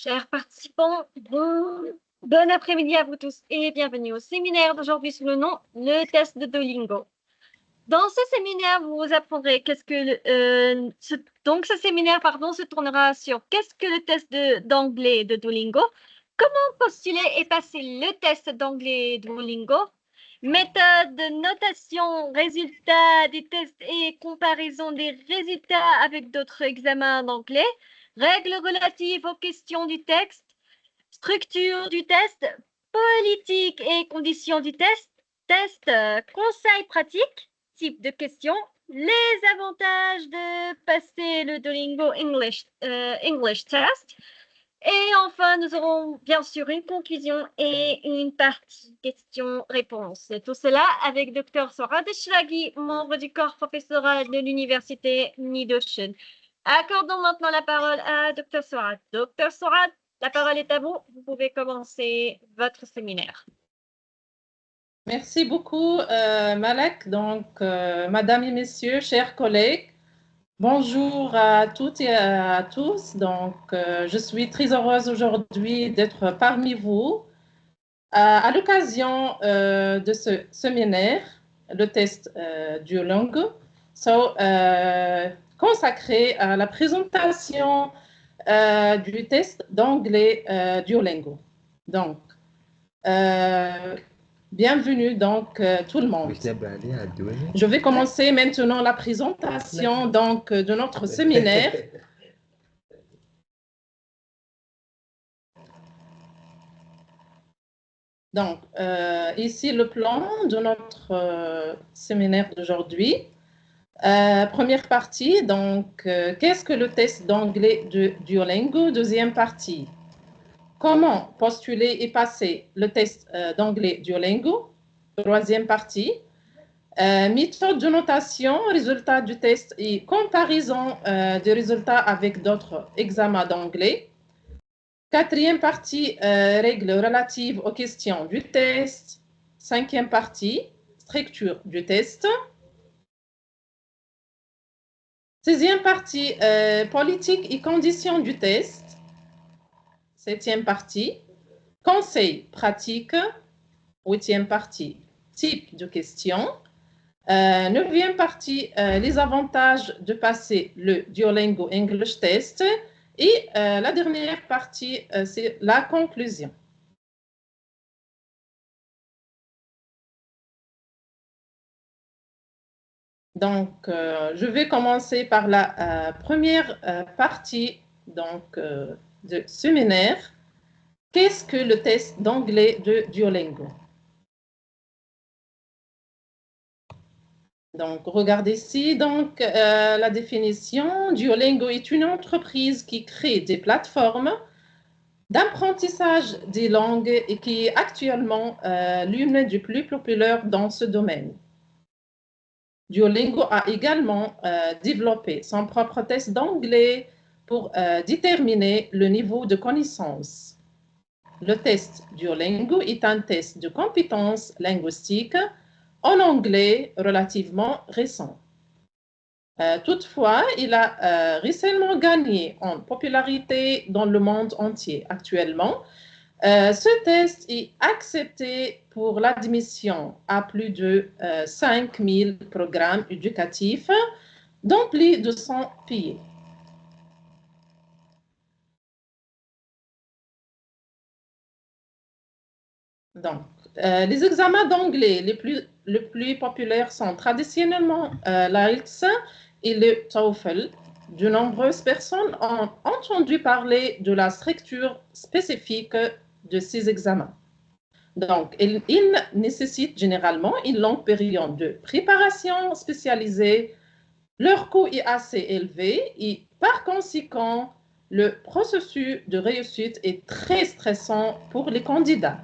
Chers participants, bon après-midi à vous tous et bienvenue au séminaire d'aujourd'hui sous le nom « Le test de Duolingo ». Dans ce séminaire, vous apprendrez ce séminaire se tournera sur qu'est-ce que le test d'anglais de Duolingo, comment postuler et passer le test d'anglais Duolingo, méthode de notation, résultats des tests et comparaison des résultats avec d'autres examens d'anglais, règles relatives aux questions du texte, structure du test, politique et conditions du test, conseils pratiques, type de questions, les avantages de passer le Duolingo English Test. Et enfin, nous aurons bien sûr une conclusion et une partie questions-réponses. Et tout cela avec Dr. Sorad Shlagi, membre du corps professoral de l'Université Niedersachsen. Accordons maintenant la parole à Dr. Sorad. Dr. Sorad, la parole est à vous. Vous pouvez commencer votre séminaire. Merci beaucoup, Malek. Donc, Madame et Messieurs, chers collègues, bonjour à toutes et à tous. Donc, je suis très heureuse aujourd'hui d'être parmi vous à l'occasion de ce séminaire, le test Duolingo, consacré à la présentation du test d'anglais Duolingo. Donc, bienvenue donc tout le monde. Je vais commencer maintenant la présentation donc de notre séminaire. Donc, ici le plan de notre séminaire d'aujourd'hui. Première partie, donc, qu'est-ce que le test d'anglais de Duolingo? Deuxième partie, comment postuler et passer le test d'anglais Duolingo? Troisième partie, méthode de notation, résultats du test et comparaison des résultats avec d'autres examens d'anglais. Quatrième partie, règles relatives aux questions du test. Cinquième partie, structure du test. Sixième partie, politique et conditions du test. Septième partie, conseils pratiques. Huitième partie, type de questions. Neuvième partie, les avantages de passer le Duolingo English Test. Et la dernière partie, c'est la conclusion. Donc, je vais commencer par la première partie donc, de séminaire. Qu'est-ce que le test d'anglais de Duolingo? Donc, regardez ici donc, la définition. Duolingo est une entreprise qui crée des plateformes d'apprentissage des langues et qui est actuellement l'une des plus populaires dans ce domaine. Duolingo a également développé son propre test d'anglais pour déterminer le niveau de connaissance. Le test Duolingo est un test de compétences linguistiques en anglais relativement récent. Toutefois, il a récemment gagné en popularité dans le monde entier. Actuellement, ce test est accepté pour l'admission à plus de 5000 programmes éducatifs dans plus de 100 pays. Donc, les examens d'anglais les plus populaires sont traditionnellement l'IELTS et le TOEFL. De nombreuses personnes ont entendu parler de la structure spécifique de ces examens. Donc, ils nécessitent généralement une longue période de préparation spécialisée. Leur coût est assez élevé et par conséquent, le processus de réussite est très stressant pour les candidats.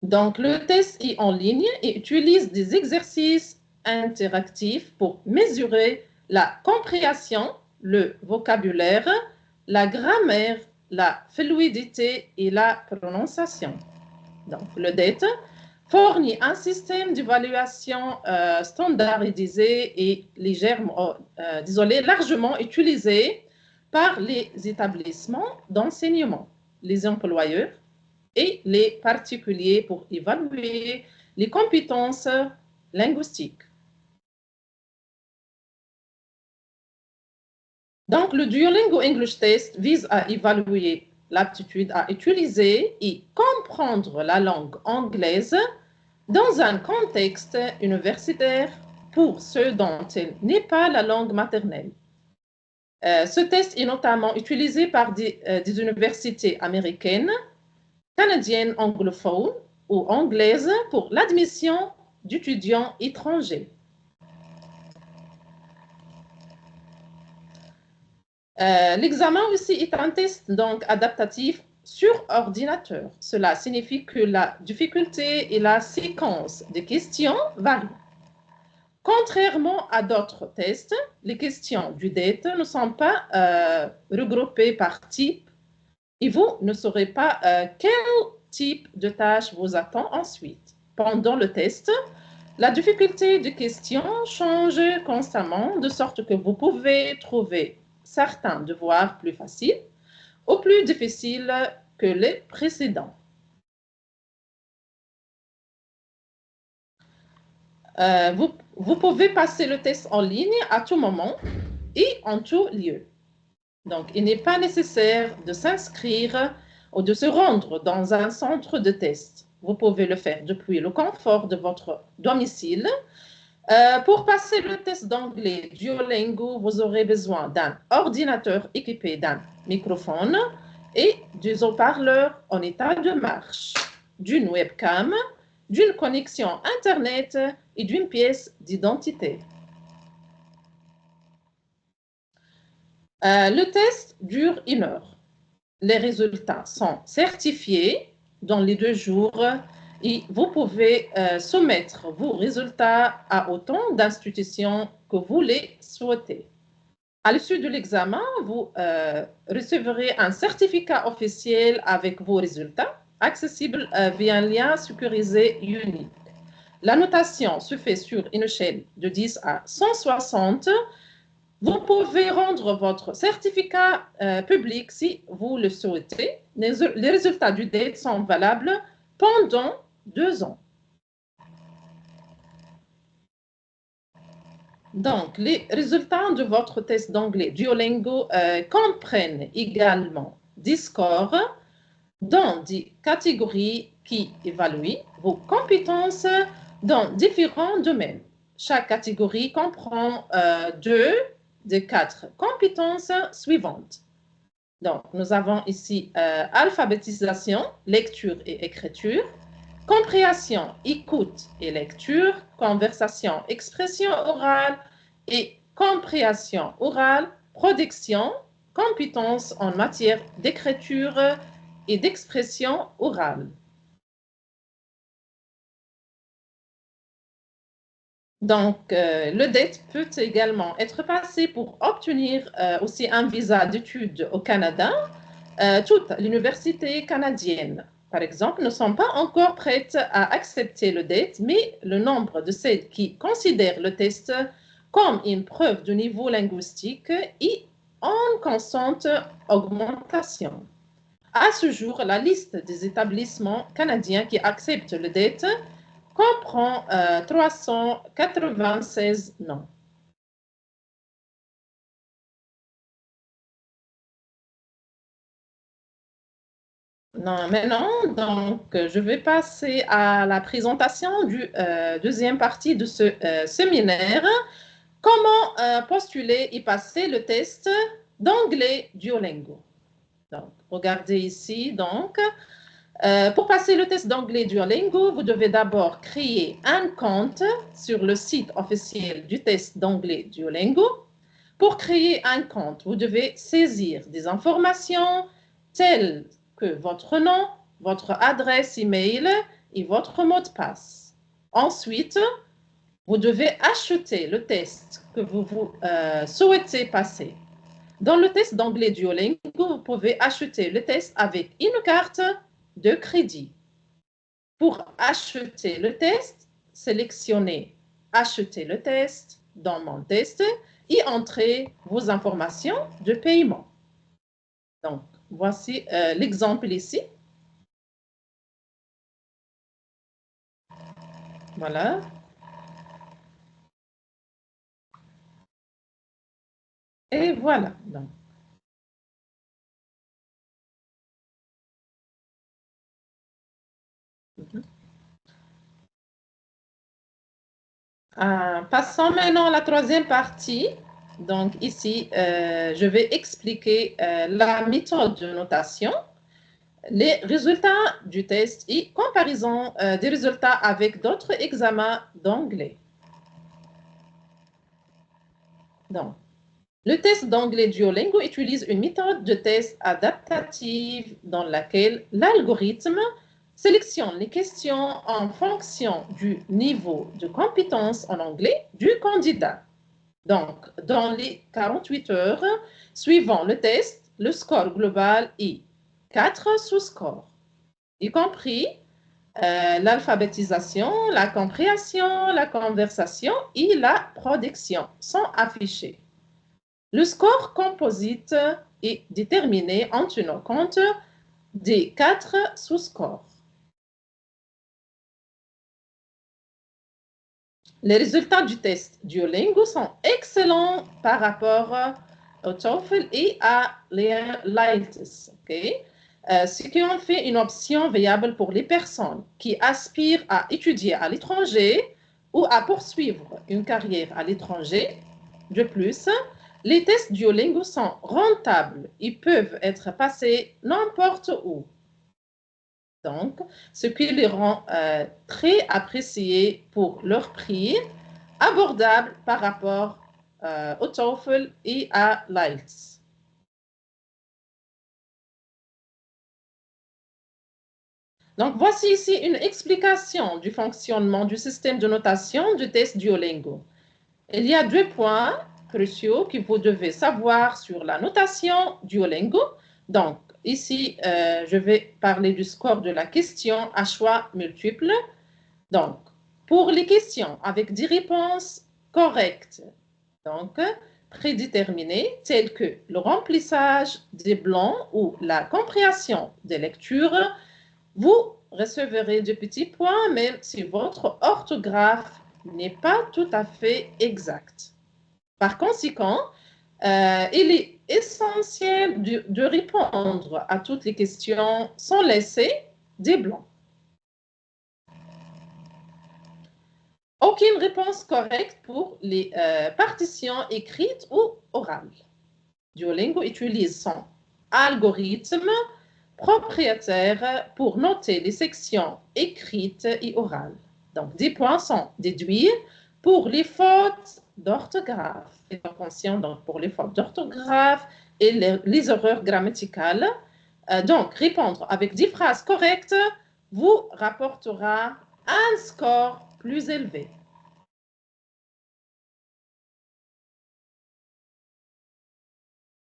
Donc, le test est en ligne et utilise des exercices interactifs pour mesurer la compréhension, le vocabulaire, la grammaire, la fluidité et la prononciation. Donc, le DET, fournit un système d'évaluation standardisé et largement utilisé par les établissements d'enseignement, les employeurs et les particuliers pour évaluer les compétences linguistiques. Donc, le Duolingo English Test vise à évaluer l'aptitude à utiliser et comprendre la langue anglaise dans un contexte universitaire pour ceux dont elle n'est pas la langue maternelle. Ce test est notamment utilisé par des universités américaines, canadiennes anglophones ou anglaises pour l'admission d'étudiants étrangers. L'examen aussi est un test donc adaptatif sur ordinateur. Cela signifie que la difficulté et la séquence des questions varient. Contrairement à d'autres tests, les questions du DET ne sont pas regroupées par type et vous ne saurez pas quel type de tâche vous attend ensuite. Pendant le test, la difficulté des questions change constamment, de sorte que vous pouvez trouver certains devoirs plus faciles ou plus difficiles que les précédents. Vous pouvez passer le test en ligne à tout moment et en tout lieu. Donc, il n'est pas nécessaire de s'inscrire ou de se rendre dans un centre de test. Vous pouvez le faire depuis le confort de votre domicile. Pour passer le test d'anglais Duolingo, vous aurez besoin d'un ordinateur équipé d'un microphone et des haut-parleurs en état de marche, d'une webcam, d'une connexion Internet et d'une pièce d'identité. Le test dure 1 heure. Les résultats sont certifiés dans les 2 jours et vous pouvez soumettre vos résultats à autant d'institutions que vous les souhaitez. À l'issue de l'examen, vous recevrez un certificat officiel avec vos résultats, accessible via un lien sécurisé unique. La notation se fait sur une échelle de 10 à 160. Vous pouvez rendre votre certificat public si vous le souhaitez. Les résultats du DET sont valables pendant 2 ans. Donc, les résultats de votre test d'anglais Duolingo comprennent également des scores dans des catégories qui évaluent vos compétences dans différents domaines. Chaque catégorie comprend 2 des 4 compétences suivantes. Donc, nous avons ici alphabétisation, lecture et écriture, compréhension, écoute et lecture, conversation, expression orale et compréhension orale, production, compétences en matière d'écriture et d'expression orale. Donc, le DET peut également être passé pour obtenir aussi un visa d'études au Canada. Toutes les universités canadiennes, par exemple, ne sont pas encore prêtes à accepter le DET, mais le nombre de celles qui considèrent le test comme une preuve de niveau linguistique est en constante augmentation. À ce jour, la liste des établissements canadiens qui acceptent le DET comprend 396 noms. Maintenant, donc, je vais passer à la présentation du deuxième partie de ce séminaire. Comment postuler et passer le test d'anglais Duolingo. Donc, regardez ici, donc, pour passer le test d'anglais Duolingo, vous devez d'abord créer un compte sur le site officiel du test d'anglais Duolingo. Pour créer un compte, vous devez saisir des informations telles que votre nom, votre adresse email et votre mot de passe. Ensuite, vous devez acheter le test que vous souhaitez passer. Dans le test d'anglais Duolingo, vous pouvez acheter le test avec une carte de crédit. Pour acheter le test, sélectionnez « Acheter le test » dans « Mon test » et entrez vos informations de paiement. Donc, voici l'exemple ici. Voilà. Et voilà. Donc, passons maintenant à la troisième partie. Donc ici, je vais expliquer la méthode de notation, les résultats du test et comparaison des résultats avec d'autres examens d'anglais. Donc, le test d'anglais Duolingo utilise une méthode de test adaptative dans laquelle l'algorithme sélectionne les questions en fonction du niveau de compétence en anglais du candidat. Donc, dans les 48 heures suivant le test, le score global est 4 sous-scores, y compris l'alphabétisation, la compréhension, la conversation et la production sont affichés. Le score composite est déterminé en tenant compte des 4 sous-scores. Les résultats du test Duolingo sont excellents par rapport au TOEFL et à l'IELTS. Okay? Ce qui en fait une option viable pour les personnes qui aspirent à étudier à l'étranger ou à poursuivre une carrière à l'étranger. De plus, les tests Duolingo sont rentables et peuvent être passés n'importe où. Donc, ce qui les rend très appréciés pour leur prix, abordable par rapport au TOEFL et à l'IELTS. Donc, voici ici une explication du fonctionnement du système de notation du test Duolingo. Il y a 2 points cruciaux que vous devez savoir sur la notation Duolingo. Donc, ici, je vais parler du score de la question à choix multiples. Donc, pour les questions avec des réponses correctes, donc prédéterminées, telles que le remplissage des blancs ou la compréhension des lectures, vous recevrez de petits points, même si votre orthographe n'est pas tout à fait exacte. Par conséquent, il est essentiel de répondre à toutes les questions sans laisser des blancs. Aucune réponse correcte pour les partitions écrites ou orales. Duolingo utilise son algorithme propriétaire pour noter les sections écrites et orales. Donc, 10 points sont déduits pour les fautes d'orthographe. Attention donc pour les fautes d'orthographe et les erreurs grammaticales. Donc, répondre avec 10 phrases correctes vous rapportera un score plus élevé.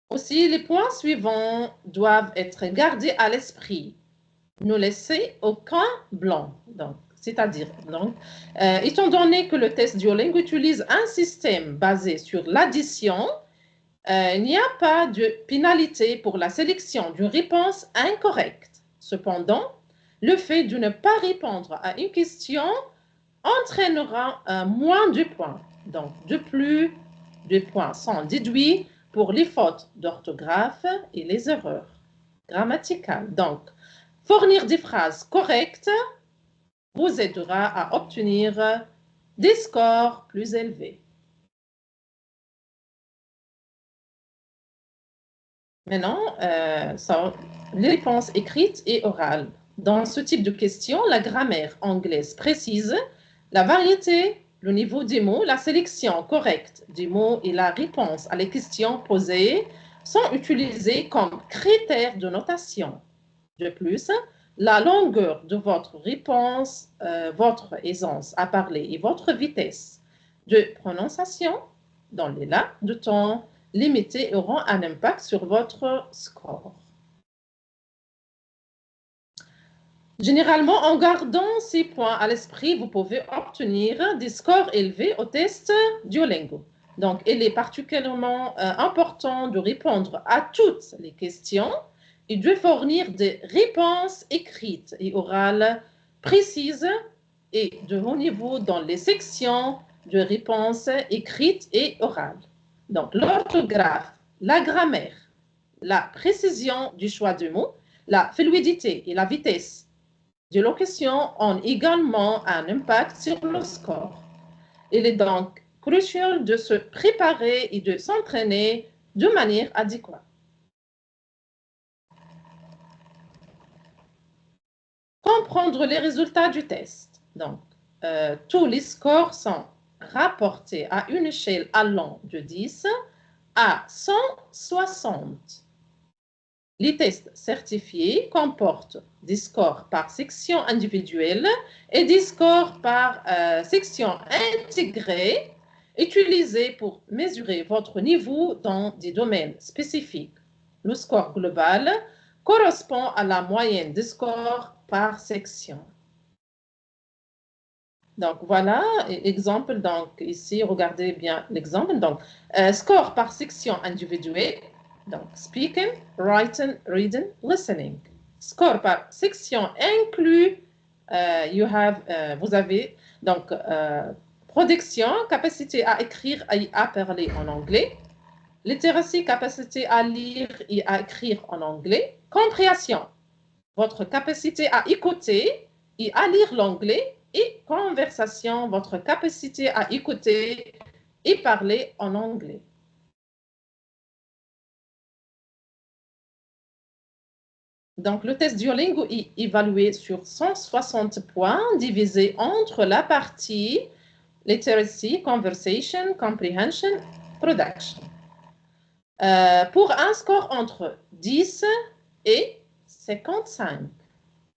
Aussi, les points suivants doivent être gardés à l'esprit. Ne laissez aucun blanc. C'est-à-dire, étant donné que le test Duolingo utilise un système basé sur l'addition, il n'y a pas de pénalité pour la sélection d'une réponse incorrecte. Cependant, le fait de ne pas répondre à une question entraînera moins de points. Donc, de plus, 2 points sont déduits pour les fautes d'orthographe et les erreurs grammaticales. Donc, fournir des phrases correctes vous aidera à obtenir des scores plus élevés. Maintenant, les réponses écrites et orales. Dans ce type de questions, la grammaire anglaise précise, la variété, le niveau des mots, la sélection correcte des mots et la réponse à les questions posées sont utilisés comme critères de notation. De plus, la longueur de votre réponse, votre aisance à parler et votre vitesse de prononciation dans les laps de temps limités auront un impact sur votre score. Généralement, en gardant ces points à l'esprit, vous pouvez obtenir des scores élevés au test Duolingo. Donc, il est particulièrement important de répondre à toutes les questions et de fournir des réponses écrites et orales précises et de haut niveau dans les sections de réponses écrites et orales. Donc, l'orthographe, la grammaire, la précision du choix de mots, la fluidité et la vitesse de locution ont également un impact sur le score. Il est donc crucial de se préparer et de s'entraîner de manière adéquate. Comprendre les résultats du test. Donc, tous les scores sont rapportés à une échelle allant de 10 à 160. Les tests certifiés comportent des scores par section individuelle et des scores par section intégrée utilisés pour mesurer votre niveau dans des domaines spécifiques. Le score global correspond à la moyenne des scores par section. Donc, voilà, exemple. Donc, ici, regardez bien l'exemple. Donc, score par section individuelle. Donc, speaking, writing, reading, listening. Score par section inclut, vous avez, donc, production, capacité à écrire et à parler en anglais. Littératie, capacité à lire et à écrire en anglais. Compréhension, votre capacité à écouter et à lire l'anglais. Et conversation, votre capacité à écouter et parler en anglais. Donc, le test Duolingo est évalué sur 160 points divisés entre la partie Literacy, Conversation, Comprehension, Production. Pour un score entre 10 et 55,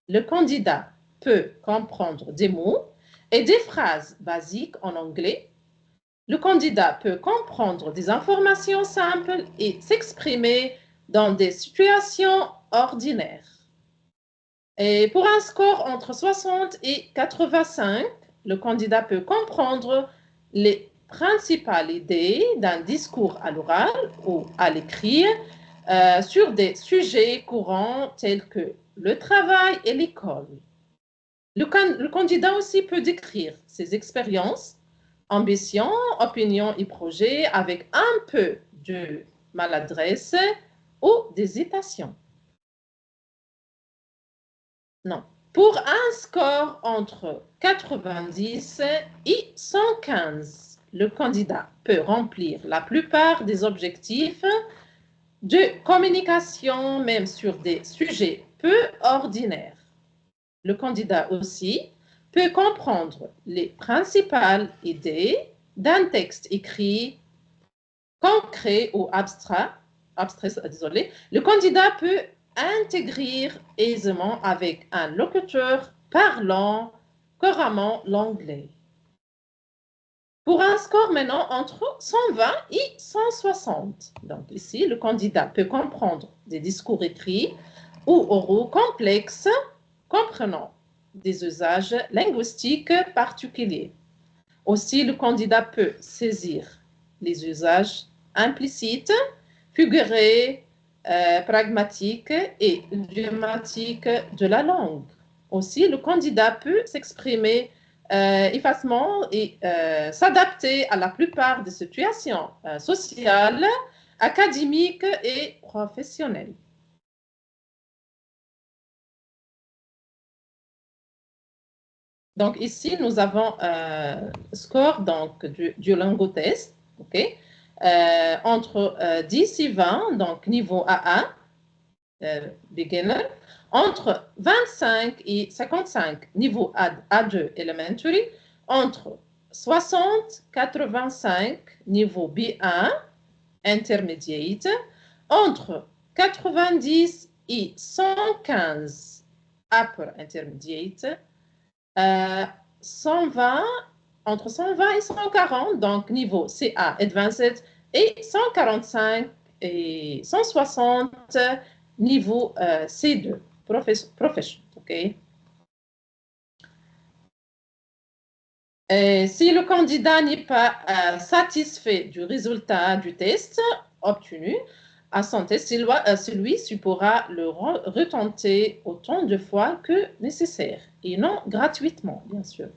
le candidat peut comprendre des mots et des phrases basiques en anglais. Le candidat peut comprendre des informations simples et s'exprimer dans des situations ordinaires. Et pour un score entre 60 et 85, le candidat peut comprendre les principales idées d'un discours à l'oral ou à l'écrit sur des sujets courants tels que le travail et l'école. Le candidat aussi peut décrire ses expériences, ambitions, opinions et projets avec un peu de maladresse ou d'hésitation. Non. Pour un score entre 90 et 115, le candidat peut remplir la plupart des objectifs de communication, même sur des sujets peu ordinaires. Le candidat aussi peut comprendre les principales idées d'un texte écrit, concret ou abstrait. Le candidat peut intégrer aisément avec un locuteur parlant couramment l'anglais. Pour un score maintenant entre 120 et 160. Donc ici, le candidat peut comprendre des discours écrits ou oraux complexes comprenant des usages linguistiques particuliers. Aussi, le candidat peut saisir les usages implicites, figurés, pragmatiques et idiomatiques de la langue. Aussi, le candidat peut s'exprimer efficacement et s'adapter à la plupart des situations sociales, académiques et professionnelles. Donc ici, nous avons score donc, du Duolingo test, okay? Entre 10 et 20, donc niveau A1, beginner, entre 25 et 55, niveau A2, elementary, entre 60 et 85, niveau B1, intermediate, entre 90 et 115, upper intermediate, 120, entre 120 et 140, donc niveau CA Advanced, et 145 et 160, niveau C2, Profession, ok? Et si le candidat n'est pas satisfait du résultat du test obtenu, à son test, celui-ci pourra le retenter autant de fois que nécessaire et non gratuitement, bien sûr.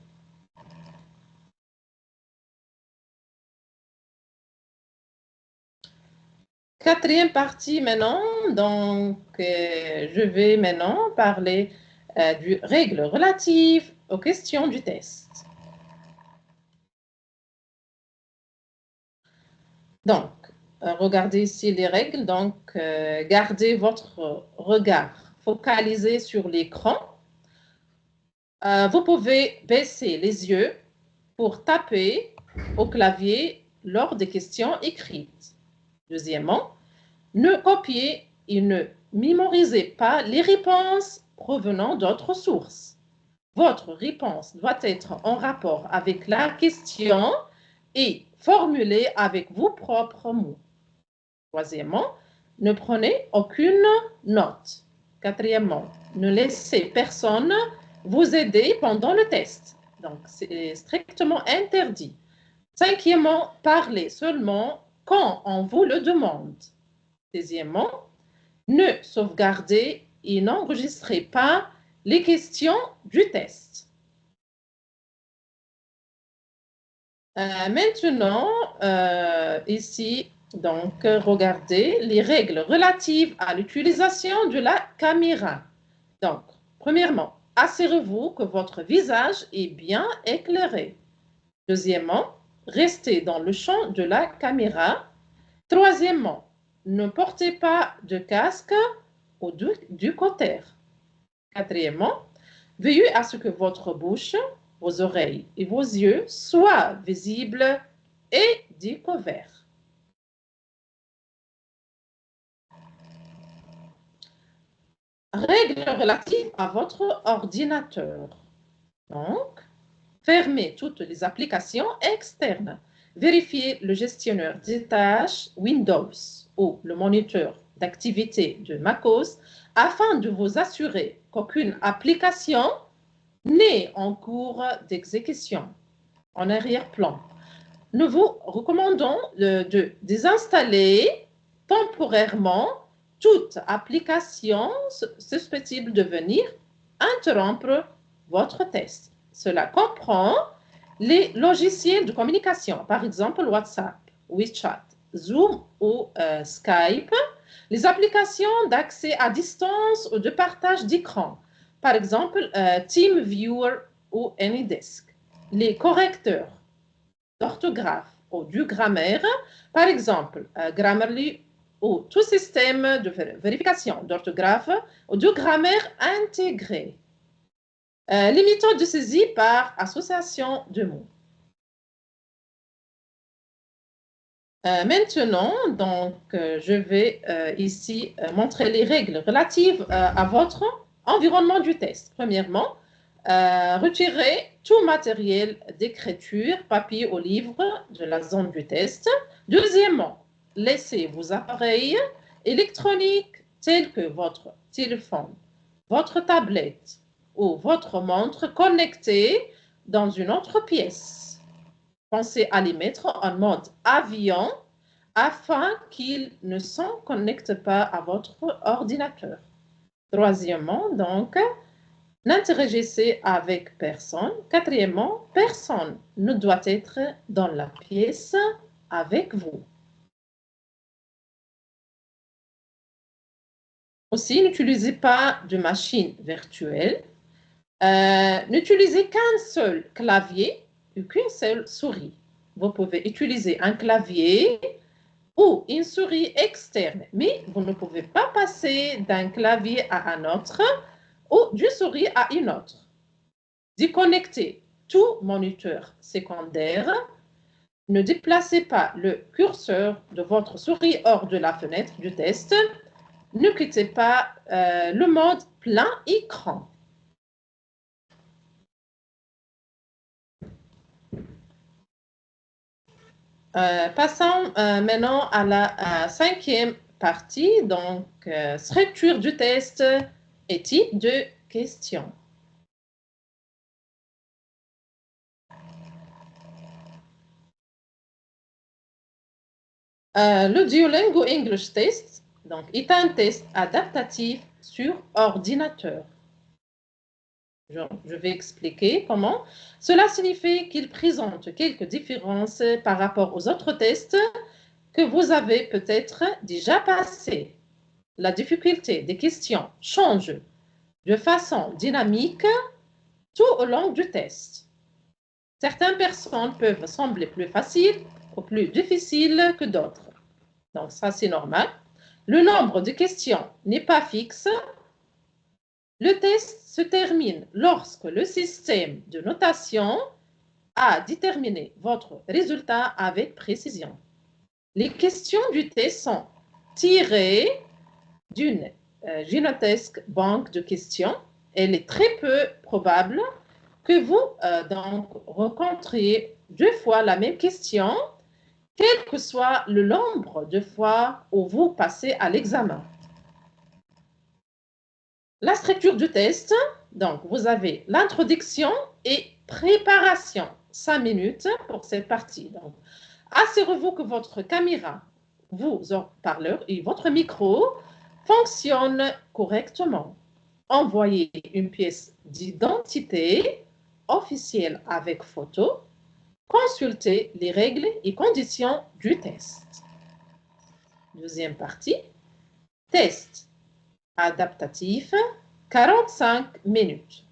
Quatrième partie maintenant, donc je vais maintenant parler des règles relatives aux questions du test. Donc, regardez ici les règles. Donc, gardez votre regard focalisé sur l'écran. Vous pouvez baisser les yeux pour taper au clavier lors des questions écrites. Deuxièmement, ne copiez et ne mémorisez pas les réponses provenant d'autres sources. Votre réponse doit être en rapport avec la question et formulée avec vos propres mots. Troisièmement, ne prenez aucune note. Quatrièmement, ne laissez personne vous aider pendant le test. Donc, c'est strictement interdit. Cinquièmement, parlez seulement quand on vous le demande. Sixièmement, ne sauvegardez et n'enregistrez pas les questions du test. Maintenant, ici, donc, regardez les règles relatives à l'utilisation de la caméra. Donc, premièrement, assurez-vous que votre visage est bien éclairé. Deuxièmement, restez dans le champ de la caméra. Troisièmement, ne portez pas de casque ou du cotère. Quatrièmement, veillez à ce que votre bouche, vos oreilles et vos yeux soient visibles et découverts. Règles relatives à votre ordinateur. Donc, fermez toutes les applications externes. Vérifiez le gestionnaire des tâches Windows ou le moniteur d'activité de macOS afin de vous assurer qu'aucune application n'est en cours d'exécution. En arrière-plan, nous vous recommandons de désinstaller temporairement toute application susceptible de venir interrompre votre test. Cela comprend les logiciels de communication, par exemple WhatsApp, WeChat, Zoom ou Skype, les applications d'accès à distance ou de partage d'écran, par exemple TeamViewer ou AnyDesk, les correcteurs d'orthographe ou du grammaire, par exemple Grammarly ou tout système de vérification d'orthographe ou de grammaire intégré. Les méthodes de saisie par association de mots. Maintenant, donc, je vais ici montrer les règles relatives à votre environnement du test. Premièrement, retirez tout matériel d'écriture, papier ou livre de la zone du test. Deuxièmement, laissez vos appareils électroniques tels que votre téléphone, votre tablette ou votre montre connectés dans une autre pièce. Pensez à les mettre en mode avion afin qu'ils ne se connectent pas à votre ordinateur. Troisièmement, donc, n'interagissez avec personne. Quatrièmement, personne ne doit être dans la pièce avec vous. Aussi, n'utilisez pas de machine virtuelle. N'utilisez qu'un seul clavier et qu'une seule souris. Vous pouvez utiliser un clavier ou une souris externe, mais vous ne pouvez pas passer d'un clavier à un autre ou d'une souris à une autre. Déconnectez tout moniteur secondaire. Ne déplacez pas le curseur de votre souris hors de la fenêtre du test. Ne quittez pas le mode plein écran. Passons maintenant à la cinquième partie, donc structure du test et type de questions. Le Duolingo English Test donc, est un test adaptatif sur ordinateur. Je vais expliquer comment. Cela signifie qu'il présente quelques différences par rapport aux autres tests que vous avez peut-être déjà passés. La difficulté des questions change de façon dynamique tout au long du test. Certaines personnes peuvent sembler plus faciles ou plus difficiles que d'autres. Donc ça, c'est normal. Le nombre de questions n'est pas fixe. Le test se termine lorsque le système de notation a déterminé votre résultat avec précision. Les questions du test sont tirées d'une gigantesque banque de questions. Elle est très peu probable que vous donc rencontriez 2 fois la même question, quel que soit le nombre de fois où vous passez à l'examen. La structure du test, donc vous avez l'introduction et préparation, 5 minutes pour cette partie. Donc, assurez-vous que votre caméra, vos haut-parleurs et votre micro fonctionnent correctement. Envoyez une pièce d'identité officielle avec photo. Consultez les règles et conditions du test. Deuxième partie, test adaptatif, 45 minutes.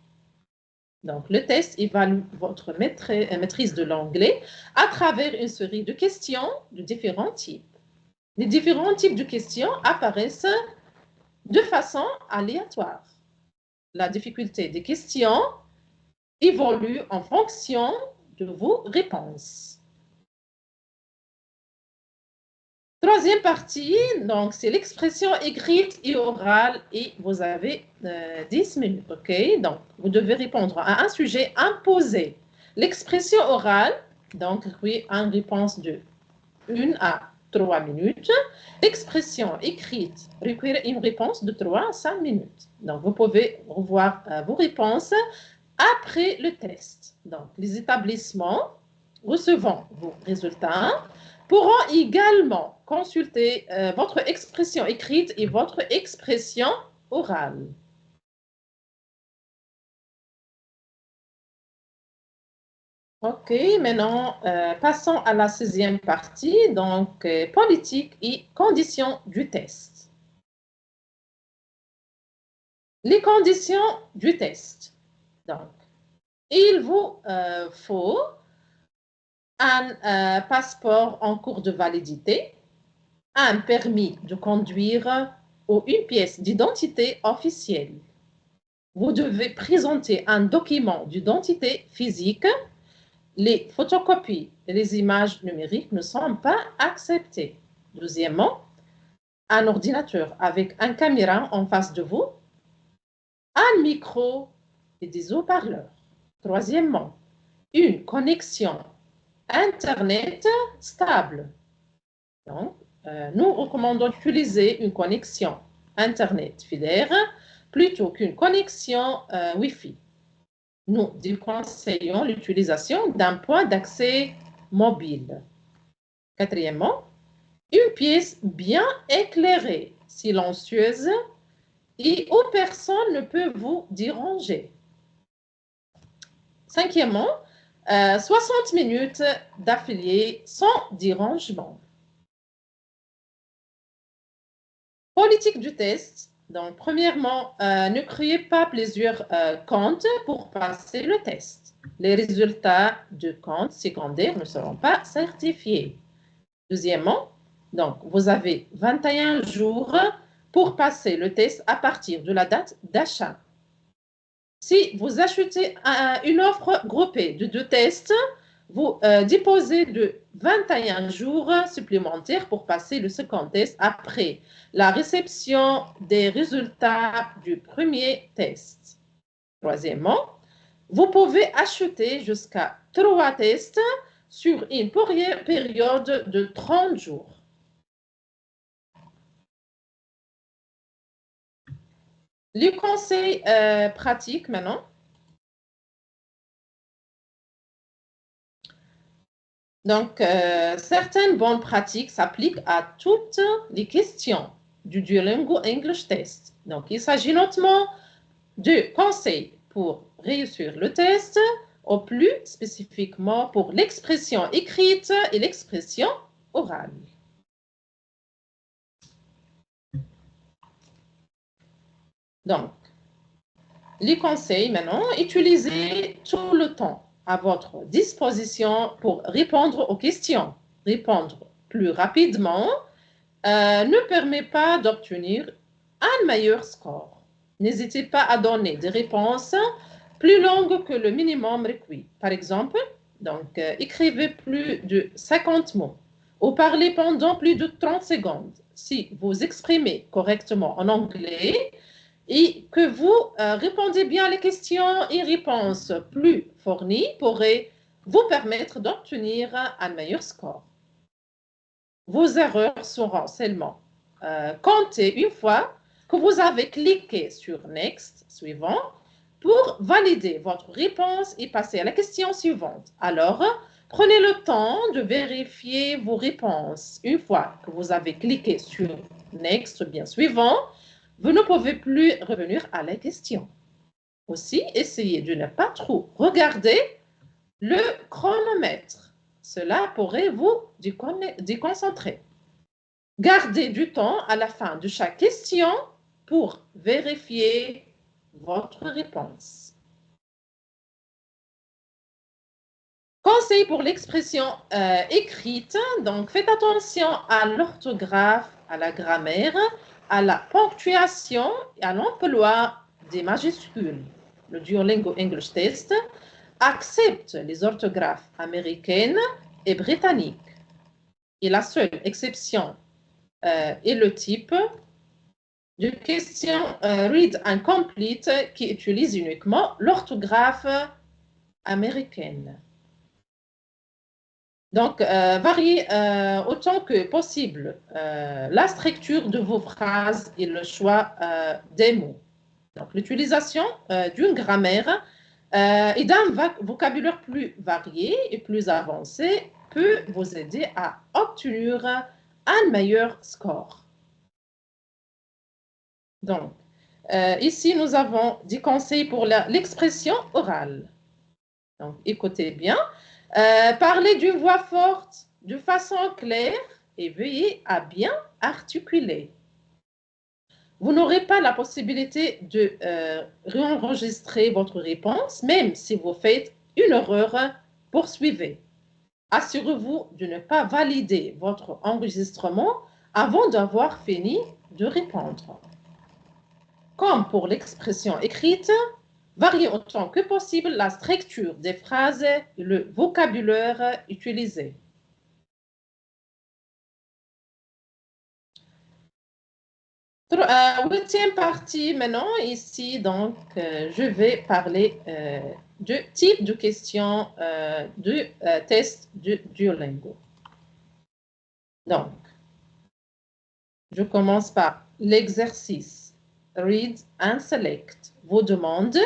Donc, le test évalue votre maîtrise de l'anglais à travers une série de questions de différents types. Les différents types de questions apparaissent de façon aléatoire. La difficulté des questions évolue en fonction de vos réponses. Troisième partie, donc c'est l'expression écrite et orale et vous avez 10 minutes, ok? Donc, vous devez répondre à un sujet imposé. L'expression orale, donc, oui, une réponse de 1 à 3 minutes. L'expression écrite requiert une réponse de 3 à 5 minutes. Donc, vous pouvez revoir vos réponses après le test. Donc, les établissements recevant vos résultats pourront également consulter votre expression écrite et votre expression orale. OK, maintenant, passons à la 6e partie, donc politique et conditions du test. Les conditions du test. Donc, il vous faut un passeport en cours de validité, un permis de conduire ou une pièce d'identité officielle. Vous devez présenter un document d'identité physique. Les photocopies et les images numériques ne sont pas acceptées. Deuxièmement, un ordinateur avec une caméra en face de vous, un micro et des haut-parleurs. Troisièmement, une connexion Internet stable. Donc, nous recommandons d'utiliser une connexion Internet filaire plutôt qu'une connexion Wi-Fi. Nous déconseillons l'utilisation d'un point d'accès mobile. Quatrièmement, une pièce bien éclairée, silencieuse et où personne ne peut vous déranger. Cinquièmement, 60 minutes d'affilée sans dérangement. Politique du test. Donc, premièrement, ne créez pas plusieurs comptes pour passer le test. Les résultats de comptes secondaires ne seront pas certifiés. Deuxièmement, donc, vous avez 21 jours pour passer le test à partir de la date d'achat. Si vous achetez une offre groupée de 2 tests, vous disposez de 21 jours supplémentaires pour passer le second test après la réception des résultats du premier test. Troisièmement, vous pouvez acheter jusqu'à 3 tests sur une période de 30 jours. Les conseils pratiques maintenant. Donc, certaines bonnes pratiques s'appliquent à toutes les questions du Duolingo English Test. Donc, il s'agit notamment de conseils pour réussir le test, ou plus spécifiquement pour l'expression écrite et l'expression orale. Donc, les conseils maintenant, utilisez tout le temps à votre disposition pour répondre aux questions. Répondre plus rapidement ne permet pas d'obtenir un meilleur score. N'hésitez pas à donner des réponses plus longues que le minimum requis. Par exemple, donc, écrivez plus de 50 mots ou parlez pendant plus de 30 secondes. Si vous exprimez correctement en anglais et que vous répondez bien à les questions et réponses plus fournies pourraient vous permettre d'obtenir un meilleur score. Vos erreurs seront seulement comptées une fois que vous avez cliqué sur Next, suivant, pour valider votre réponse et passer à la question suivante. Alors, prenez le temps de vérifier vos réponses. Une fois que vous avez cliqué sur Next, bien suivant, vous ne pouvez plus revenir à la question. Aussi, essayez de ne pas trop regarder le chronomètre. Cela pourrait vous déconcentrer. Gardez du temps à la fin de chaque question pour vérifier votre réponse. Conseil pour l'expression écrite. Donc, faites attention à l'orthographe, à la grammaire, à la ponctuation et à l'emploi des majuscules. Le Duolingo English Test accepte les orthographes américaines et britanniques. Et la seule exception est le type de question read incomplete qui utilise uniquement l'orthographe américaine. Donc, variez autant que possible la structure de vos phrases et le choix des mots. Donc, l'utilisation d'une grammaire et d'un vocabulaire plus varié et plus avancé peut vous aider à obtenir un meilleur score. Donc, ici, nous avons des conseils pour l'expression orale. Donc, écoutez bien. Parlez d'une voix forte, de façon claire et veuillez à bien articuler. Vous n'aurez pas la possibilité de réenregistrer votre réponse, même si vous faites une erreur, poursuivez. Assurez-vous de ne pas valider votre enregistrement avant d'avoir fini de répondre. Comme pour l'expression écrite, variez autant que possible la structure des phrases et le vocabulaire utilisé. Huitième partie maintenant, ici, donc, je vais parler du type de questions du test de Duolingo. Donc, je commence par l'exercice. Read and select. Vous demande,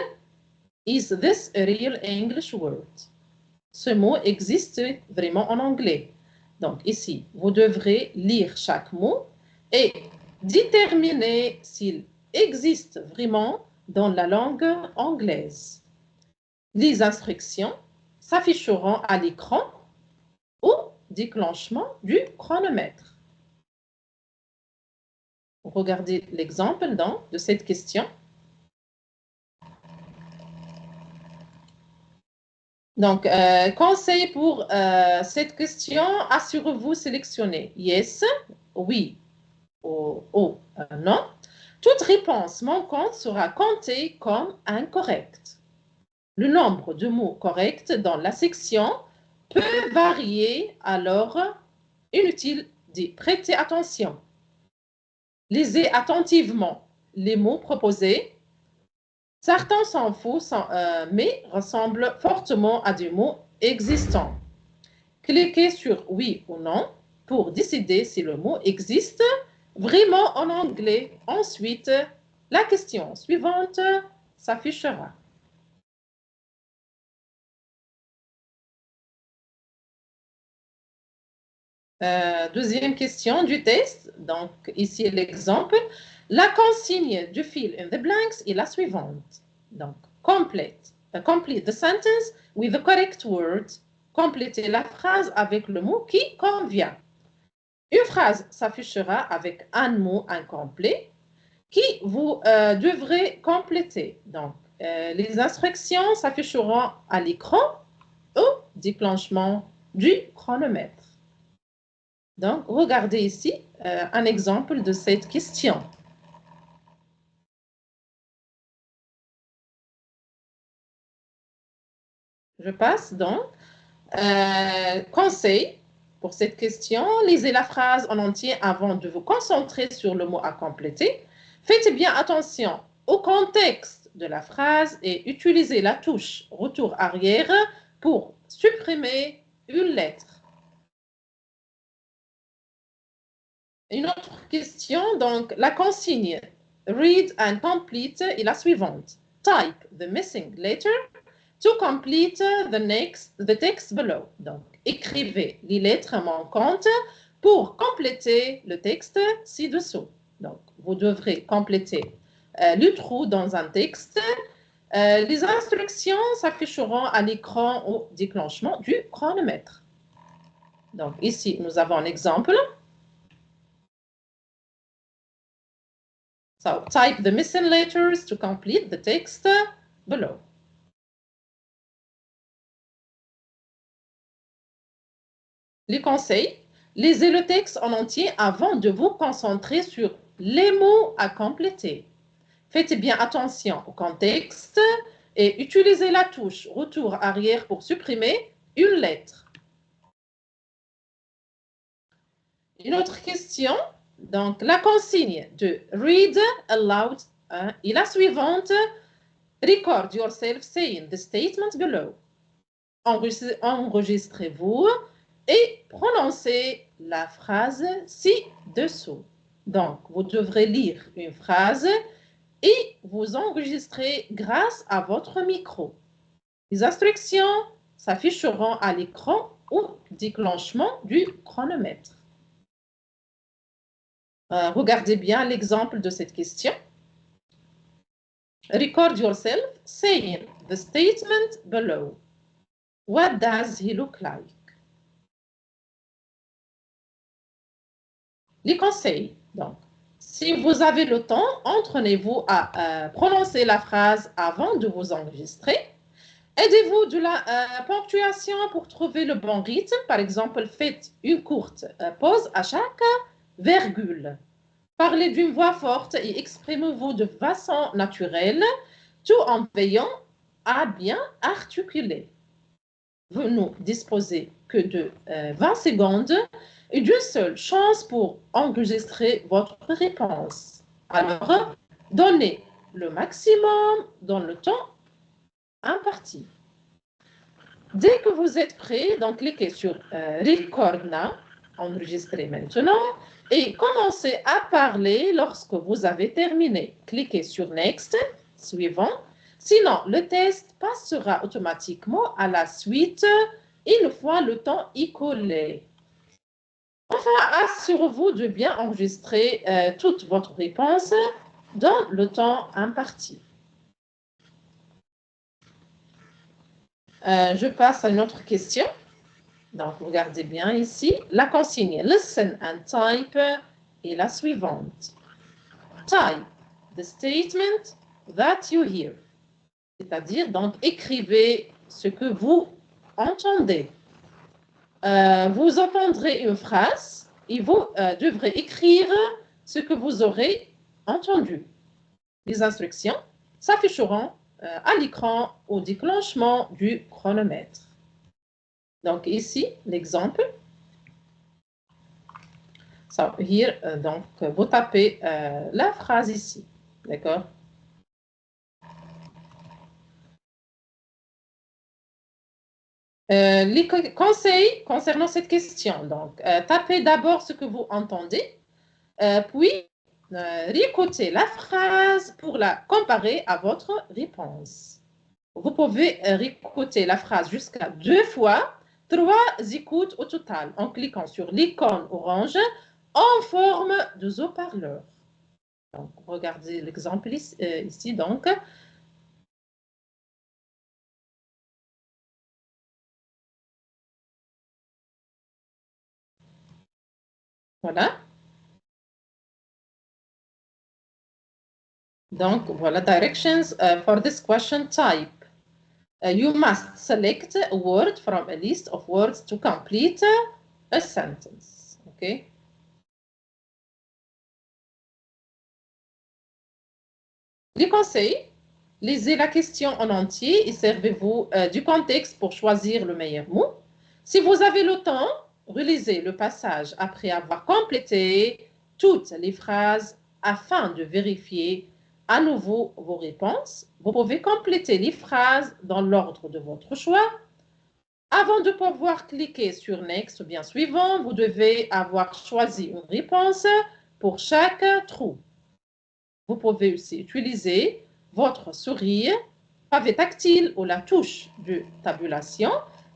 is this a real English word? Ce mot existe vraiment en anglais. Donc, ici, vous devrez lire chaque mot et déterminer s'il existe vraiment dans la langue anglaise. Les instructions s'afficheront à l'écran au déclenchement du chronomètre. Regardez l'exemple de cette question. Donc, conseil pour cette question, assurez-vous sélectionner yes, oui ou non. Toute réponse manquante sera comptée comme incorrecte. Le nombre de mots corrects dans la section peut varier, alors inutile d'y prêter attention. Lisez attentivement les mots proposés. Certains sont faux, mais ressemblent fortement à des mots existants. Cliquez sur oui ou non pour décider si le mot existe vraiment en anglais. Ensuite, la question suivante s'affichera. Deuxième question du test. Donc, ici, l'exemple. La consigne du fill in the blanks est la suivante. Donc, complete the sentence with the correct word. Complétez la phrase avec le mot qui convient. Une phrase s'affichera avec un mot incomplet qui vous devrez compléter. Donc, les instructions s'afficheront à l'écran au déclenchement du chronomètre. Donc, regardez ici un exemple de cette question. Je passe donc. Conseil pour cette question, lisez la phrase en entier avant de vous concentrer sur le mot à compléter. Faites bien attention au contexte de la phrase et utilisez la touche retour arrière pour supprimer une lettre. Une autre question, donc la consigne read and complete est la suivante. Type the missing letter to complete the text below. Donc, écrivez les lettres manquantes pour compléter le texte ci-dessous. Donc, vous devrez compléter le trou dans un texte. Les instructions s'afficheront à l'écran au déclenchement du chronomètre. Donc, ici, nous avons un exemple. So, type the missing letters to complete the text below. Les conseils, lisez le texte en entier avant de vous concentrer sur les mots à compléter. Faites bien attention au contexte et utilisez la touche retour arrière pour supprimer une lettre. Une autre question, donc la consigne de read aloud est la suivante. Record yourself saying the statement below. Enregistrez-vous et prononcez la phrase ci-dessous. Donc, vous devrez lire une phrase et vous enregistrer grâce à votre micro. Les instructions s'afficheront à l'écran au déclenchement du chronomètre. Regardez bien l'exemple de cette question. Record yourself saying the statement below. What does he look like? Les conseils. Donc, si vous avez le temps, entraînez-vous à prononcer la phrase avant de vous enregistrer. Aidez-vous de la ponctuation pour trouver le bon rythme. Par exemple, faites une courte pause à chaque virgule. Parlez d'une voix forte et exprimez-vous de façon naturelle, tout en veillant à bien articuler. Vous ne disposez que de 20 secondes et d'une seule chance pour enregistrer votre réponse. Alors, donnez le maximum dans le temps imparti. Dès que vous êtes prêt, donc cliquez sur Record Now, enregistrer maintenant, et commencez à parler lorsque vous avez terminé. Cliquez sur Next, suivant. Sinon, le test passera automatiquement à la suite une fois le temps écoulé. Enfin, assurez-vous de bien enregistrer toute votre réponse dans le temps imparti. Je passe à une autre question. Donc, regardez bien ici. La consigne Listen and type est la suivante. Type the statement that you hear. C'est-à-dire, donc, écrivez ce que vous entendez. Vous entendrez une phrase et vous devrez écrire ce que vous aurez entendu. Les instructions s'afficheront à l'écran au déclenchement du chronomètre. Donc, ici, l'exemple. So, here, donc, vous tapez la phrase ici. D'accord? Les conseils concernant cette question. Donc, tapez d'abord ce que vous entendez, puis réécoutez la phrase pour la comparer à votre réponse. Vous pouvez réécouter la phrase jusqu'à 2 fois 3 écoutes au total en cliquant sur l'icône orange en forme de haut-parleur. Donc, regardez l'exemple ici, donc. Voilà. Donc, voilà, directions for this question type. You must select a word from a list of words to complete a sentence. OK? Les conseils. Lisez la question en entier et servez-vous du contexte pour choisir le meilleur mot. Si vous avez le temps, relisez le passage après avoir complété toutes les phrases afin de vérifier à nouveau vos réponses. Vous pouvez compléter les phrases dans l'ordre de votre choix. Avant de pouvoir cliquer sur Next ou bien Suivant, vous devez avoir choisi une réponse pour chaque trou. Vous pouvez aussi utiliser votre souris, pavé tactile ou la touche de tabulation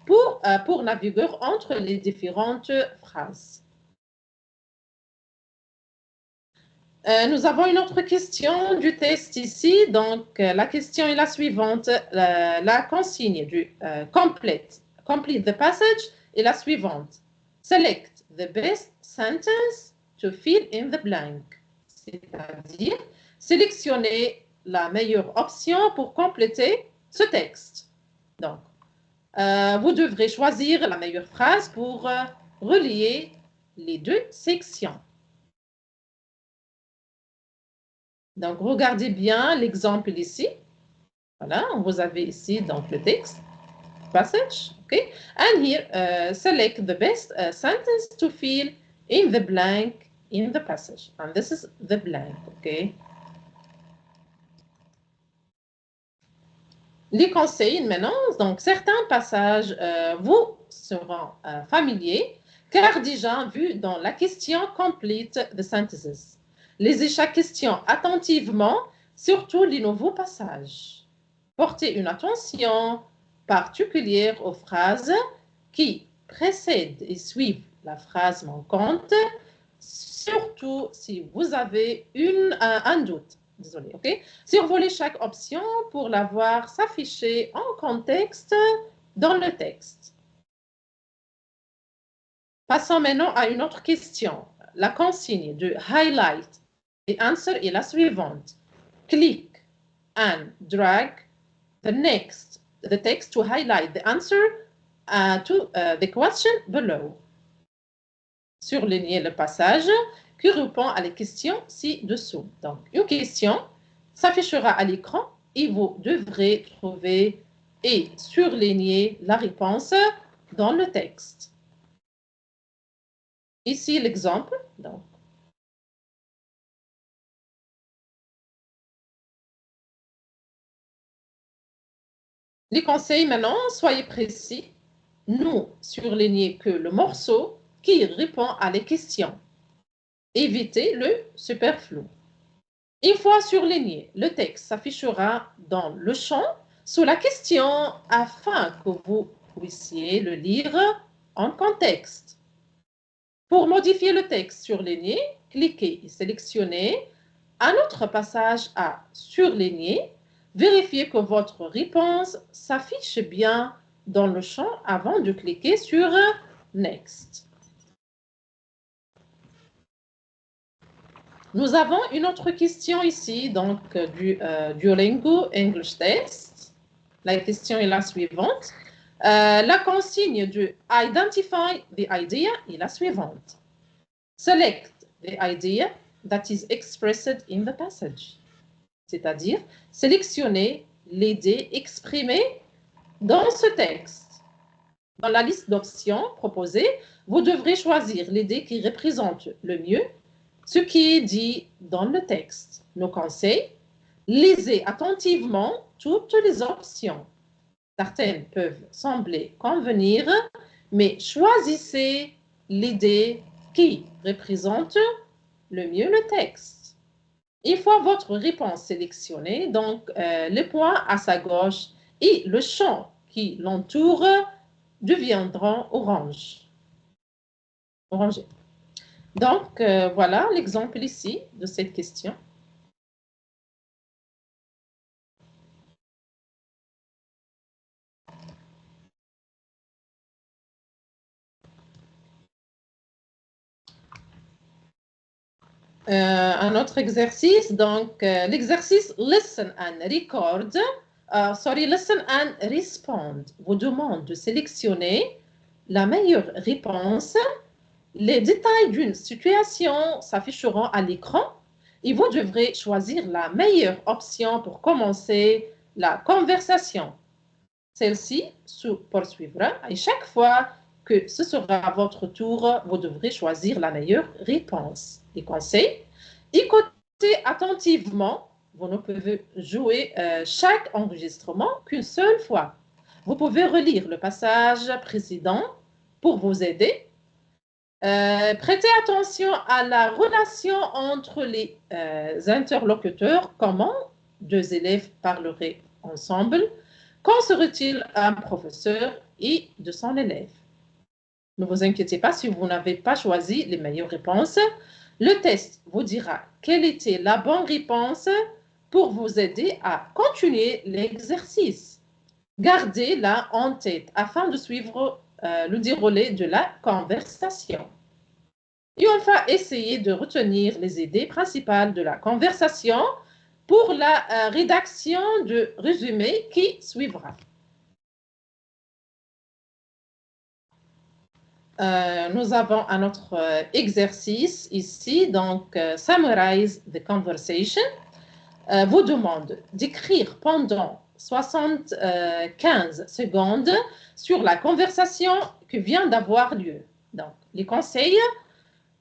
pour naviguer entre les différentes phrases. Nous avons une autre question du test ici. Donc, la question est la suivante. La consigne du complete the passage est la suivante. Select the best sentence to fill in the blank. C'est-à-dire, sélectionnez la meilleure option pour compléter ce texte. Donc, vous devrez choisir la meilleure phrase pour relier les deux sections. Donc, regardez bien l'exemple ici. Voilà, vous avez ici donc le texte, passage, okay? And here, select the best sentence to fill in the blank in the passage. And this is the blank, okay? Les conseils maintenant, donc certains passages vous seront familiers, car déjà vus dans la question complete the sentences. Lisez chaque question attentivement, surtout les nouveaux passages. Portez une attention particulière aux phrases qui précèdent et suivent la phrase manquante, surtout si vous avez un doute. Désolé, OK? Survolez chaque option pour la voir s'afficher en contexte dans le texte. Passons maintenant à une autre question. La consigne de highlight the answer est la suivante. Click and drag the text to highlight the answer to the question below. Surlignez le passage qui répond à la question ci-dessous. Donc, une question s'affichera à l'écran et vous devrez trouver et surligner la réponse dans le texte. Ici, l'exemple. Donc, les conseils maintenant, soyez précis. Nous surlignez que le morceau qui répond à les questions. Évitez le superflu. Une fois surligné, le texte s'affichera dans le champ sous la question afin que vous puissiez le lire en contexte. Pour modifier le texte surligné, cliquez et sélectionnez un autre passage à surligner. Vérifiez que votre réponse s'affiche bien dans le champ avant de cliquer sur Next. Nous avons une autre question ici, donc du Duolingo English Test. La question est la suivante. La consigne de Identify the idea est la suivante. Select the idea that is expressed in the passage. C'est-à-dire, sélectionnez l'idée exprimée dans ce texte. Dans la liste d'options proposées, vous devrez choisir l'idée qui représente le mieux ce qui est dit dans le texte. Nos conseils, lisez attentivement toutes les options. Certaines peuvent sembler convenir, mais choisissez l'idée qui représente le mieux le texte. Une fois votre réponse sélectionnée, donc le point à sa gauche et le champ qui l'entoure deviendront orange. Orangé. Donc, voilà l'exemple ici de cette question. Un autre exercice, donc l'exercice Listen and Record, Listen and Respond, vous demande de sélectionner la meilleure réponse. Les détails d'une situation s'afficheront à l'écran et vous devrez choisir la meilleure option pour commencer la conversation. Celle-ci se poursuivra et chaque fois que ce sera votre tour, vous devrez choisir la meilleure réponse. Les conseils, écoutez attentivement. Vous ne pouvez jouer chaque enregistrement qu'une seule fois. Vous pouvez relire le passage précédent pour vous aider. Prêtez attention à la relation entre les interlocuteurs, comment deux élèves parleraient ensemble. Qu'en serait-il un professeur et de son élève? Ne vous inquiétez pas si vous n'avez pas choisi les meilleures réponses. Le test vous dira quelle était la bonne réponse pour vous aider à continuer l'exercice. Gardez-la en tête afin de suivre le déroulé de la conversation. Et enfin, essayez de retenir les idées principales de la conversation pour la rédaction du résumé qui suivra. Nous avons un autre exercice ici, donc Summarize the conversation. Vous demande d'écrire pendant 75 secondes sur la conversation qui vient d'avoir lieu. Donc, les conseils,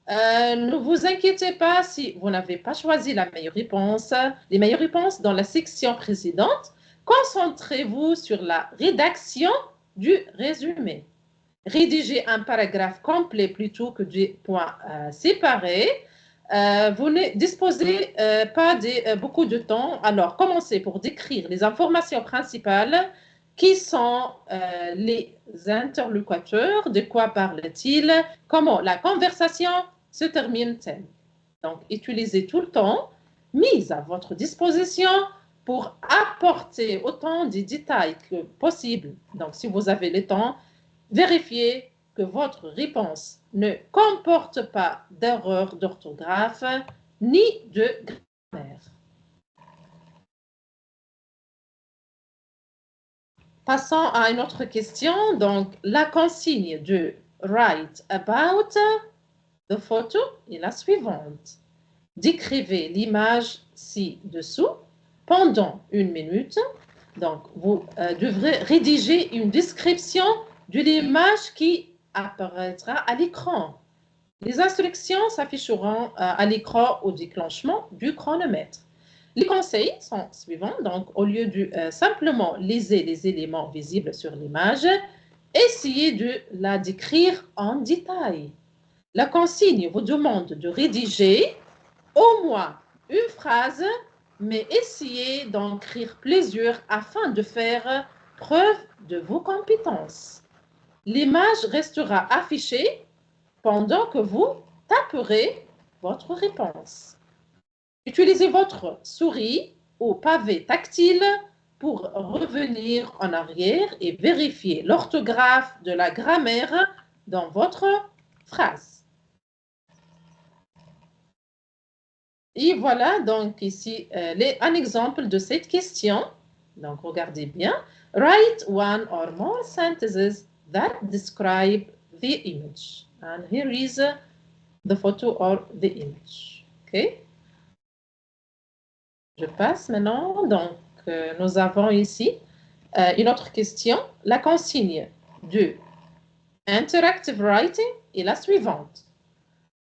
ne vous inquiétez pas si vous n'avez pas choisi la meilleure réponse, les meilleures réponses dans la section précédente. Concentrez-vous sur la rédaction du résumé. Rédigez un paragraphe complet plutôt que des points séparés. Vous ne disposez pas de beaucoup de temps. Alors, commencez pour décrire les informations principales qui sont les interlocuteurs, de quoi parle-t-il, comment la conversation se termine-t-elle. Donc, utilisez tout le temps mis à votre disposition pour apporter autant de détails que possible. Donc, si vous avez le temps, vérifiez que votre réponse ne comporte pas d'erreur d'orthographe ni de grammaire. Passons à une autre question. Donc, la consigne de write about the photo est la suivante. Décrivez l'image ci-dessous pendant 1 minute. Donc, vous devrez rédiger une description de l'image qui apparaîtra à l'écran. Les instructions s'afficheront à l'écran au déclenchement du chronomètre. Les conseils sont suivants. Donc, au lieu de simplement liser les éléments visibles sur l'image, essayez de la décrire en détail. La consigne vous demande de rédiger au moins une phrase, mais essayez d'en écrire plusieurs afin de faire preuve de vos compétences. L'image restera affichée pendant que vous taperez votre réponse. Utilisez votre souris ou pavé tactile pour revenir en arrière et vérifier l'orthographe de la grammaire dans votre phrase. Et voilà donc ici un exemple de cette question. Donc regardez bien. Write one or more sentences that describe the image. And here is the photo or the image. OK? Je passe maintenant. Donc, nous avons ici une autre question. La consigne de interactive writing est la suivante.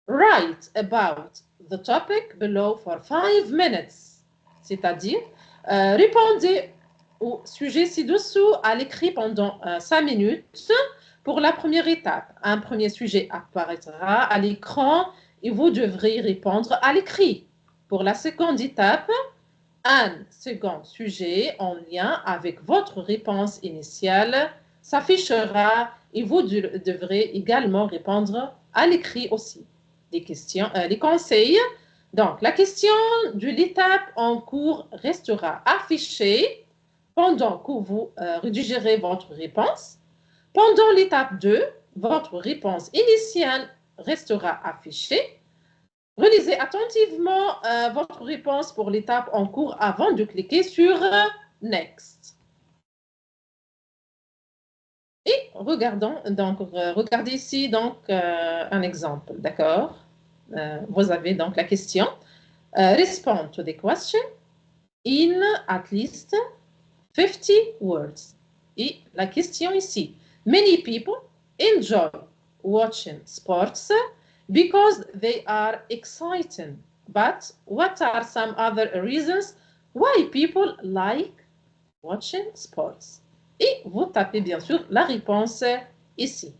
Write about the topic below for 5 minutes. C'est-à-dire, répondez au sujet ci-dessous à l'écrit pendant 5 minutes. Pour la première étape, un premier sujet apparaîtra à l'écran et vous devrez répondre à l'écrit. Pour la seconde étape, un second sujet en lien avec votre réponse initiale s'affichera et vous devrez également répondre à l'écrit aussi. Les conseils. Donc, la question de l'étape en cours restera affichée pendant que vous rédigerez votre réponse. Pendant l'étape 2, votre réponse initiale restera affichée. Relisez attentivement votre réponse pour l'étape en cours avant de cliquer sur Next. Et regardez ici donc un exemple, d'accord? Vous avez donc la question. Respond to the question in at least 50 words. Et la question ici. Many people enjoy watching sports because they are exciting. But what are some other reasons why people like watching sports? Et vous tapez bien sûr la réponse ici.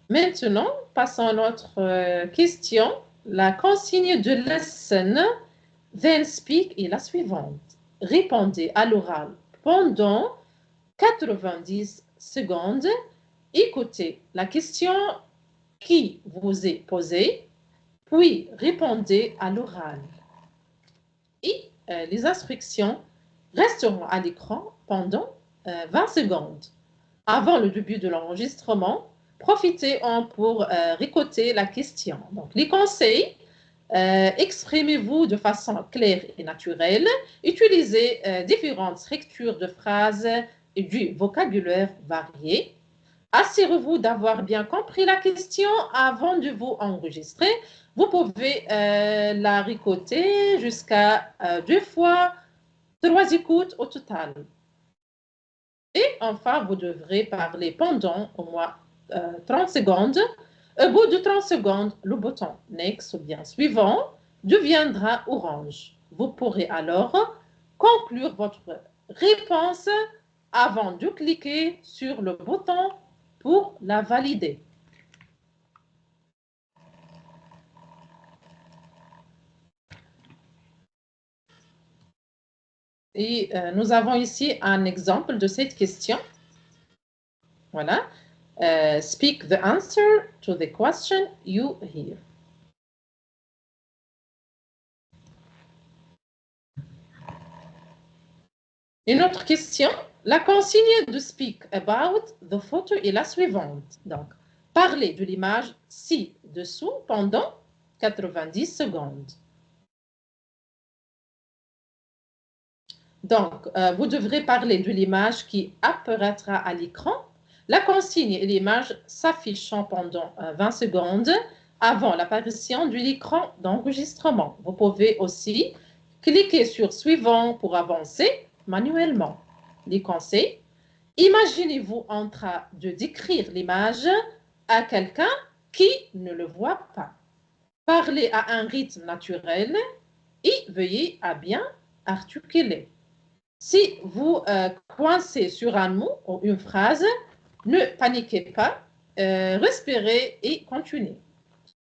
Maintenant, passons à notre question. La consigne de lesson, then speak est la suivante. Répondez à l'oral pendant 90 secondes. Écoutez la question qui vous est posée, puis répondez à l'oral. Et les instructions resteront à l'écran pendant 20 secondes. Avant le début de l'enregistrement, profitez-en pour récolter la question. Donc, les conseils, exprimez-vous de façon claire et naturelle, utilisez différentes structures de phrases et du vocabulaire varié. Assurez-vous d'avoir bien compris la question avant de vous enregistrer. Vous pouvez la récolter jusqu'à 2 fois 3 écoutes au total. Et enfin, vous devrez parler pendant au moins 30 secondes. Au bout de 30 secondes, le bouton Next ou bien suivant deviendra orange. Vous pourrez alors conclure votre réponse avant de cliquer sur le bouton pour la valider. Et nous avons ici un exemple de cette question. Voilà. Speak the answer to the question you hear. Une autre question. La consigne de speak about the photo est la suivante. Donc, parlez de l'image ci-dessous pendant 90 secondes. Donc, vous devrez parler de l'image qui apparaîtra à l'écran. La consigne et l'image s'affichant pendant 20 secondes avant l'apparition de l'écran d'enregistrement. Vous pouvez aussi cliquer sur suivant pour avancer manuellement. Les conseils. Imaginez-vous en train de décrire l'image à quelqu'un qui ne le voit pas. Parlez à un rythme naturel et veuillez à bien articuler. Si vous coincez sur un mot ou une phrase, ne paniquez pas, respirez et continuez.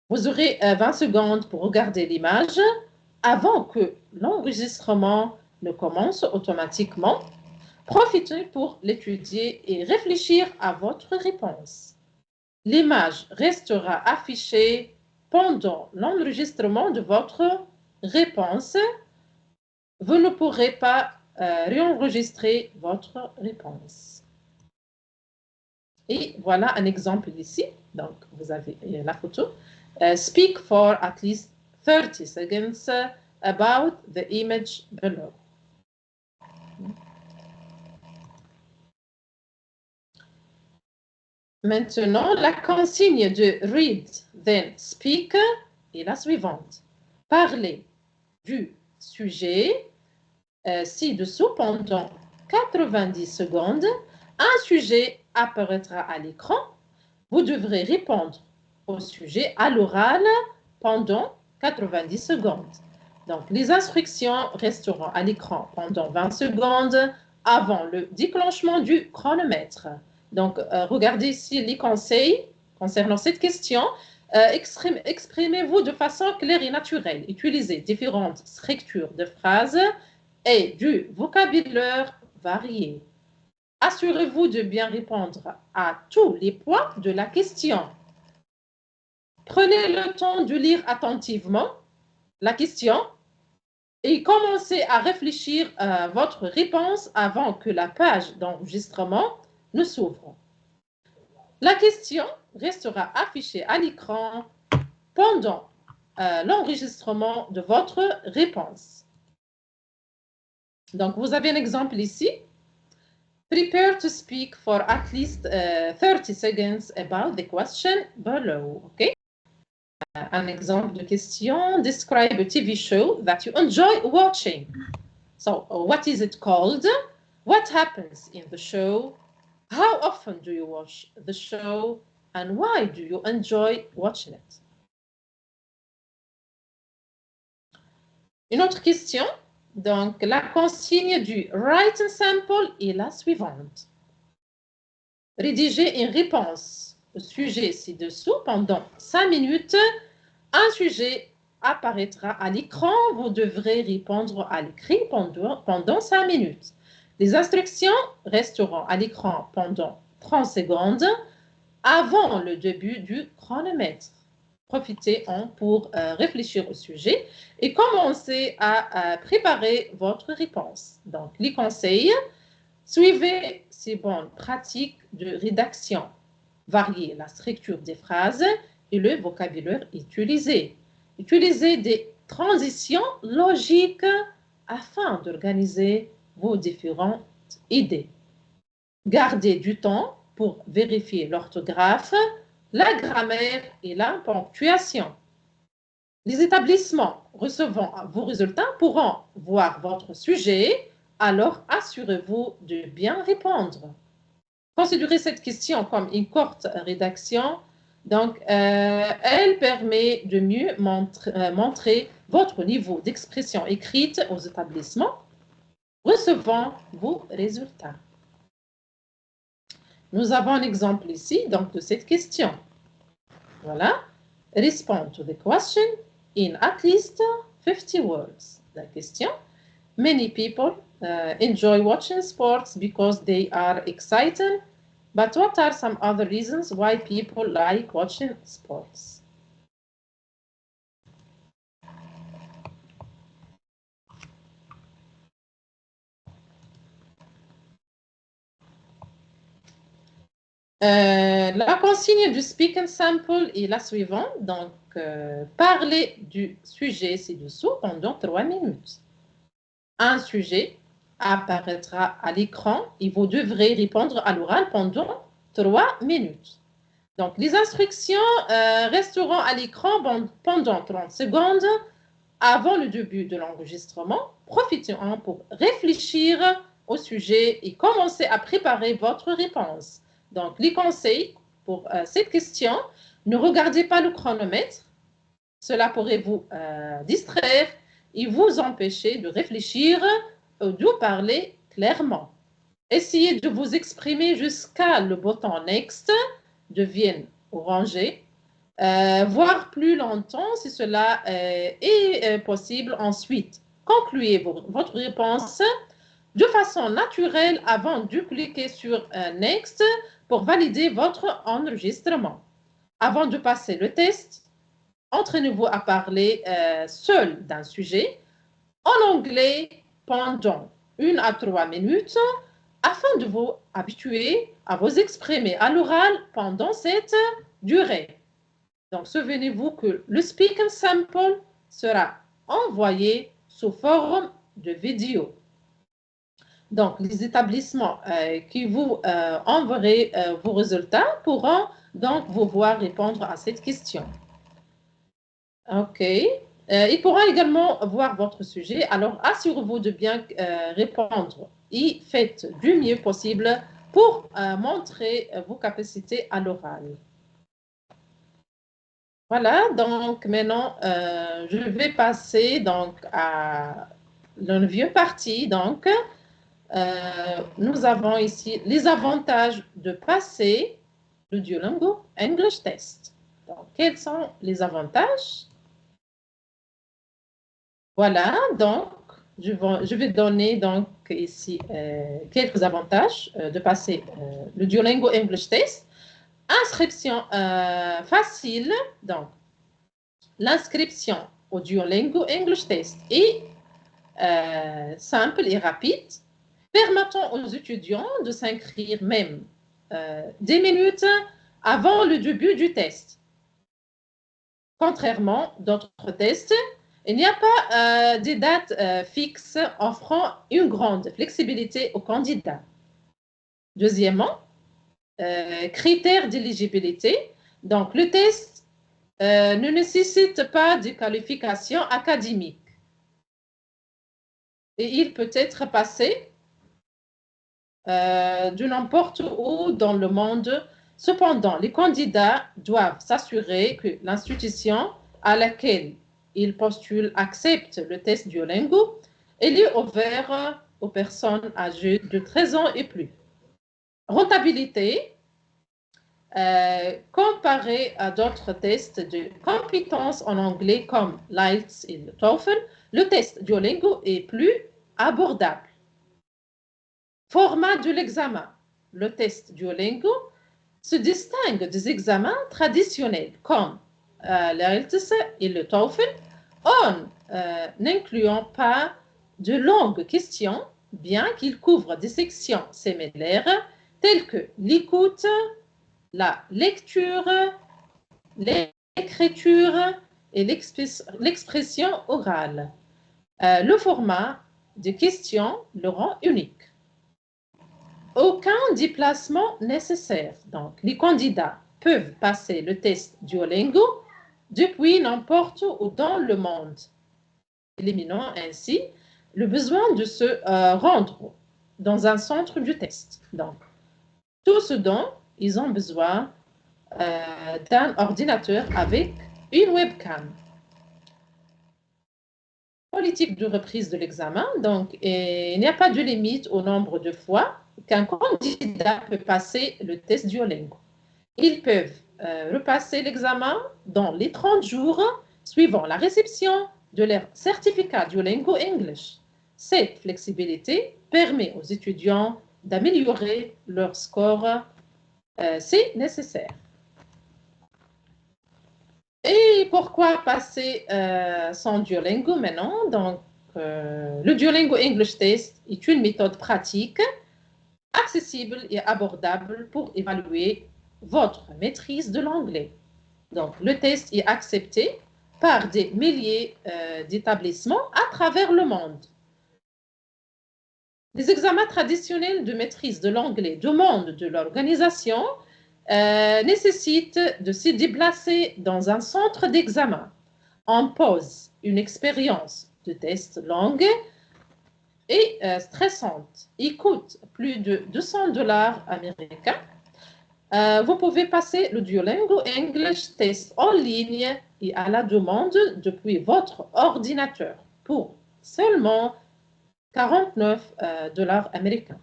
Vous aurez 20 secondes pour regarder l'image avant que l'enregistrement ne commence automatiquement. Profitez pour l'étudier et réfléchir à votre réponse. L'image restera affichée pendant l'enregistrement de votre réponse. Vous ne pourrez pas réenregistrer votre réponse. Et voilà un exemple ici. Donc, vous avez la photo. Speak for at least 30 seconds about the image below. Maintenant, la consigne de read, then speak est la suivante. Parlez du sujet ci-dessous pendant 90 secondes. Un sujet apparaîtra à l'écran. Vous devrez répondre au sujet à l'oral pendant 90 secondes. Donc, les instructions resteront à l'écran pendant 20 secondes avant le déclenchement du chronomètre. Donc, regardez ici les conseils concernant cette question. Exprimez-vous de façon claire et naturelle. Utilisez différentes structures de phrases et du vocabulaire varié. Assurez-vous de bien répondre à tous les points de la question. Prenez le temps de lire attentivement la question et commencez à réfléchir à votre réponse avant que la page d'enregistrement ne s'ouvre. La question restera affichée à l'écran pendant l'enregistrement de votre réponse. Donc, vous avez un exemple ici. Prepare to speak for at least 30 seconds about the question below. Okay? Un exemple de question. Describe a TV show that you enjoy watching. So, what is it called? What happens in the show? How often do you watch the show? And why do you enjoy watching it? Une autre question. Donc, la consigne du write sample est la suivante. Rédigez une réponse au sujet ci-dessous pendant 5 minutes. Un sujet apparaîtra à l'écran. Vous devrez répondre à l'écrit pendant 5 minutes. Les instructions resteront à l'écran pendant 30 secondes avant le début du chronomètre. Profitez-en pour réfléchir au sujet et commencez à préparer votre réponse. Donc, les conseils, suivez ces bonnes pratiques de rédaction. Variez la structure des phrases et le vocabulaire utilisé. Utilisez des transitions logiques afin d'organiser vos différentes idées. Gardez du temps pour vérifier l'orthographe, la grammaire et la ponctuation. Les établissements recevant vos résultats pourront voir votre sujet, alors assurez-vous de bien répondre. Considérez cette question comme une courte rédaction. Donc, elle permet de mieux montrer votre niveau d'expression écrite aux établissements recevant vos résultats. Nous avons un exemple ici donc, de cette question. Voilà. Respond to the question in at least 50 words. La question. Many people enjoy watching sports because they are exciting. But what are some other reasons why people like watching sports? La consigne du Speak and Sample est la suivante. Donc, parlez du sujet ci-dessous pendant 3 minutes. Un sujet apparaîtra à l'écran et vous devrez répondre à l'oral pendant 3 minutes. Donc, les instructions resteront à l'écran pendant 30 secondes avant le début de l'enregistrement. Profitez-en pour réfléchir au sujet et commencer à préparer votre réponse. Donc, les conseils pour cette question, ne regardez pas le chronomètre. Cela pourrait vous distraire et vous empêcher de réfléchir ou de parler clairement. Essayez de vous exprimer jusqu'à le bouton Next devienne orangé, voire plus longtemps si cela est possible. Ensuite, concluez votre réponse de façon naturelle avant de cliquer sur Next pour valider votre enregistrement. Avant de passer le test, entraînez-vous à parler seul d'un sujet en anglais pendant 1 à 3 minutes afin de vous habituer à vous exprimer à l'oral pendant cette durée. Donc, souvenez-vous que le Speak and Sample sera envoyé sous forme de vidéo. Donc, les établissements qui vous enverront vos résultats pourront donc vous voir répondre à cette question. OK. Ils pourront également voir votre sujet. Alors, assurez-vous de bien répondre et faites du mieux possible pour montrer vos capacités à l'oral. Voilà, donc maintenant, je vais passer donc à la deuxième partie. Donc, nous avons ici les avantages de passer le Duolingo English Test. Donc, quels sont les avantages? Voilà, donc, je vais donner donc ici quelques avantages de passer le Duolingo English Test. Inscription facile, donc l'inscription au Duolingo English Test est simple et rapide, permettant aux étudiants de s'inscrire même 10 minutes avant le début du test. Contrairement à d'autres tests, il n'y a pas de date fixe offrant une grande flexibilité aux candidats. Deuxièmement, critères d'éligibilité. Donc, le test ne nécessite pas de qualification académique et il peut être passé de n'importe où dans le monde. Cependant, les candidats doivent s'assurer que l'institution à laquelle ils postulent accepte le test Duolingo et est ouvert aux personnes âgées de 13 ans et plus. Rentabilité, comparé à d'autres tests de compétences en anglais comme l'IELTS et le TOEFL, le test Duolingo est plus abordable. Format de l'examen. Le test Duolingo se distingue des examens traditionnels comme l'IELTS et le TOEFL en n'incluant pas de longues questions, bien qu'il couvre des sections similaires telles que l'écoute, la lecture, l'écriture et l'expression orale. Le format de questions le rend unique. Aucun déplacement nécessaire. Donc, les candidats peuvent passer le test Duolingo depuis n'importe où dans le monde, éliminant ainsi le besoin de se rendre dans un centre du test. Donc, tout ce dont ils ont besoin d'un ordinateur avec une webcam. Politique de reprise de l'examen. Donc, il n'y a pas de limite au nombre de fois qu'un candidat peut passer le test Duolingo. Ils peuvent repasser l'examen dans les 30 jours suivant la réception de leur certificat Duolingo English. Cette flexibilité permet aux étudiants d'améliorer leur score si nécessaire. Et pourquoi passer sans Duolingo maintenant? Donc, le Duolingo English Test est une méthode pratique, accessible et abordable pour évaluer votre maîtrise de l'anglais. Donc, le test est accepté par des milliers d'établissements à travers le monde. Les examens traditionnels de maîtrise de l'anglais demandent de l'organisation nécessitent de se déplacer dans un centre d'examen, impose une expérience de test longue et stressante. Il coûte plus de $200 américains. Vous pouvez passer le Duolingo English Test en ligne et à la demande depuis votre ordinateur pour seulement $49 américains.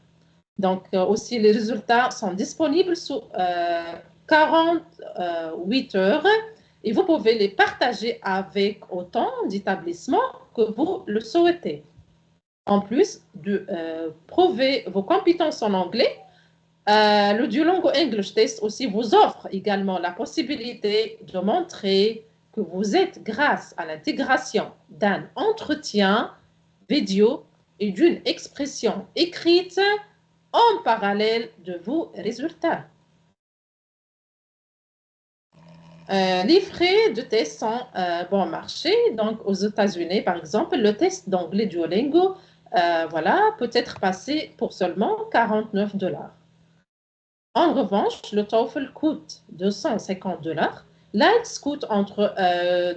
Donc, aussi, les résultats sont disponibles sous 48 heures et vous pouvez les partager avec autant d'établissements que vous le souhaitez. En plus de prouver vos compétences en anglais, le Duolingo English Test aussi vous offre également la possibilité de montrer que vous êtes grâce à l'intégration d'un entretien vidéo et d'une expression écrite en parallèle de vos résultats. Les frais de test sont bon marché. Donc, aux États-Unis, par exemple, le test d'anglais Duolingo peut être passé pour seulement $49. En revanche, le TOEFL coûte $250. L'IELTS coûte entre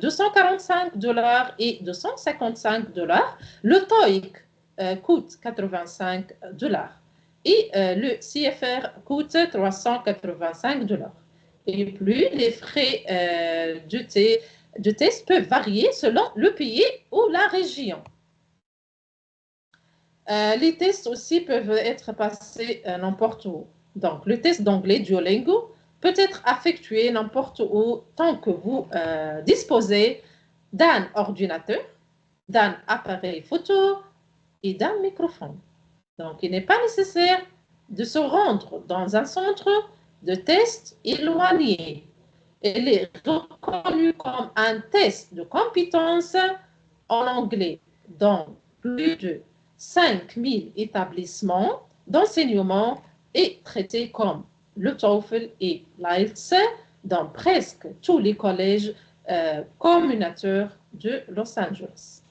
$245 et $255. Le TOEIC coûte $85. Et le CFR coûte $385. Et plus, les frais de test peuvent varier selon le pays ou la région. Les tests aussi peuvent être passés n'importe où. Donc, le test d'anglais Duolingo peut être effectué n'importe où tant que vous disposez d'un ordinateur, d'un appareil photo, et d'un microphone. Donc, il n'est pas nécessaire de se rendre dans un centre de test éloigné. Il est reconnu comme un test de compétences en anglais dans plus de 5000 établissements d'enseignement et traité comme le TOEFL et l'IELTS dans presque tous les collèges communautaires de Los Angeles.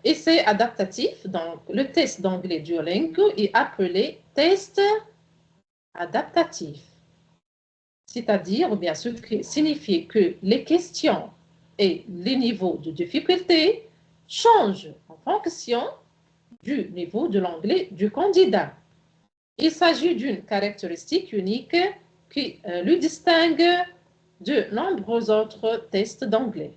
Essai adaptatif, donc le test d'anglais Duolingo est appelé test adaptatif. C'est-à-dire, ou bien ce qui signifie que les questions et les niveaux de difficulté changent en fonction du niveau de l'anglais du candidat. Il s'agit d'une caractéristique unique qui le distingue de nombreux autres tests d'anglais.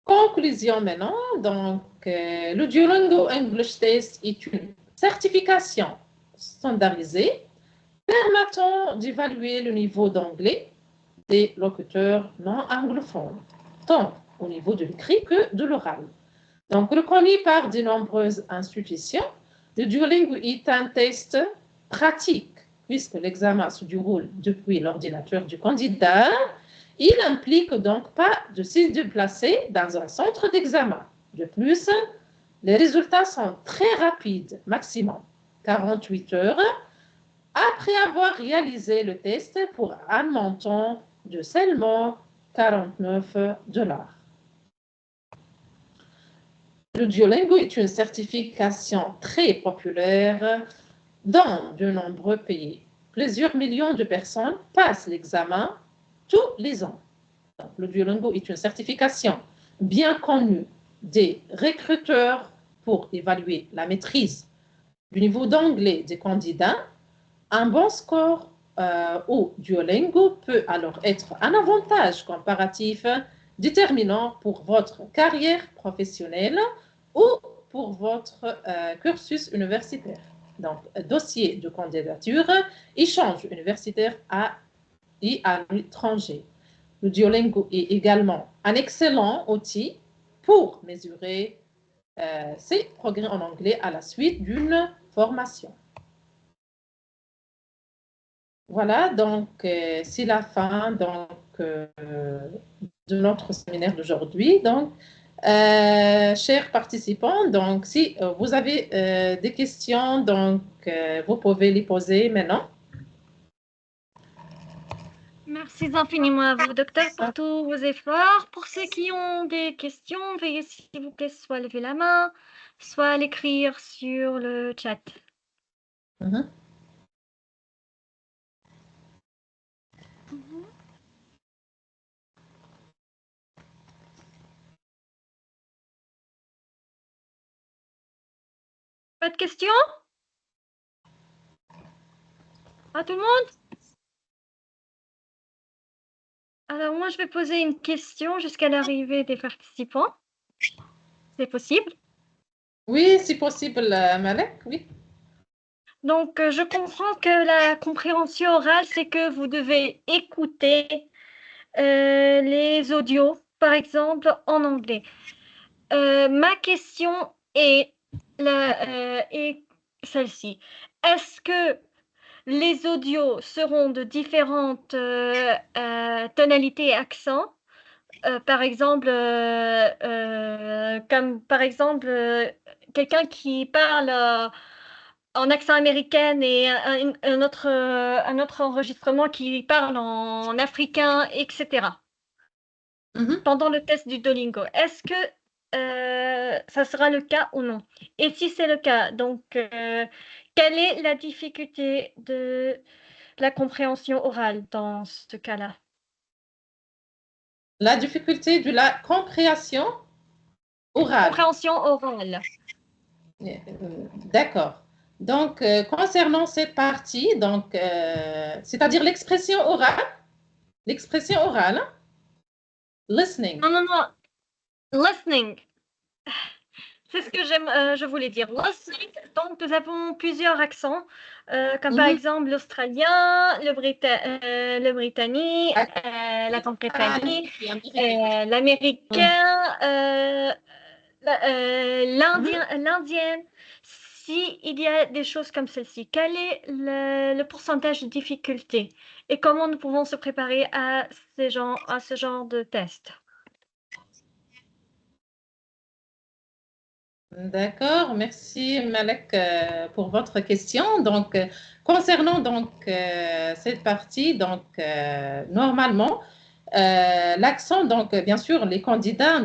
Conclusion maintenant, donc le Duolingo English Test est une certification standardisée permettant d'évaluer le niveau d'anglais des locuteurs non anglophones, tant au niveau de l'écrit que de l'oral. Donc, reconnu par de nombreuses institutions, le Duolingo est un test pratique, puisque l'examen se déroule depuis l'ordinateur du candidat. Il n'implique donc pas de se déplacer dans un centre d'examen. De plus, les résultats sont très rapides, maximum 48 heures, après avoir réalisé le test pour un montant de seulement $49. Le Duolingo est une certification très populaire dans de nombreux pays. Plusieurs millions de personnes passent l'examen tous les ans. Donc, le Duolingo est une certification bien connue des recruteurs pour évaluer la maîtrise du niveau d'anglais des candidats. Un bon score au Duolingo peut alors être un avantage comparatif déterminant pour votre carrière professionnelle ou pour votre cursus universitaire. Donc, dossier de candidature, échange universitaire et à l'étranger. Le Duolingo est également un excellent outil pour mesurer ses progrès en anglais à la suite d'une formation. Voilà, donc c'est la fin de notre séminaire d'aujourd'hui. Donc, chers participants, donc si vous avez des questions, donc vous pouvez les poser maintenant. Merci infiniment à vous, docteur, pour tous vos efforts. Pour ceux qui ont des questions, veuillez s'il vous plaît soit lever la main, soit l'écrire sur le chat. Pas de questions? À tout le monde? Alors moi, je vais poser une question jusqu'à l'arrivée des participants. C'est possible? Oui, c'est possible, Malek, oui. Donc, je comprends que la compréhension orale, c'est que vous devez écouter les audios, par exemple, en anglais. Ma question est celle-ci. Est-ce que les audios seront de différentes tonalités et accents? Par exemple, comme par exemple quelqu'un qui parle en accent américain et un autre enregistrement qui parle en africain, etc. Pendant le test du Duolingo. Est-ce que ça sera le cas ou non? Et si c'est le cas, donc quelle est la difficulté de la compréhension orale dans ce cas-là? La difficulté de la compréhension orale. Compréhension orale. D'accord. Donc, concernant cette partie, donc, c'est-à-dire l'expression orale, listening. Non, listening. C'est ce que je voulais dire. Donc, nous avons plusieurs accents, comme par Mhm. exemple l'australien, le britannique, Ah, la Grande-Bretagne, et américain. Mhm. l'américain, Mhm. l'indienne. Si il y a des choses comme celle-ci, quel est le pourcentage de difficulté et comment nous pouvons se préparer à ce genre de test? D'accord, merci Malek pour votre question. Donc, concernant cette partie, normalement, l'accent, donc bien sûr, les candidats,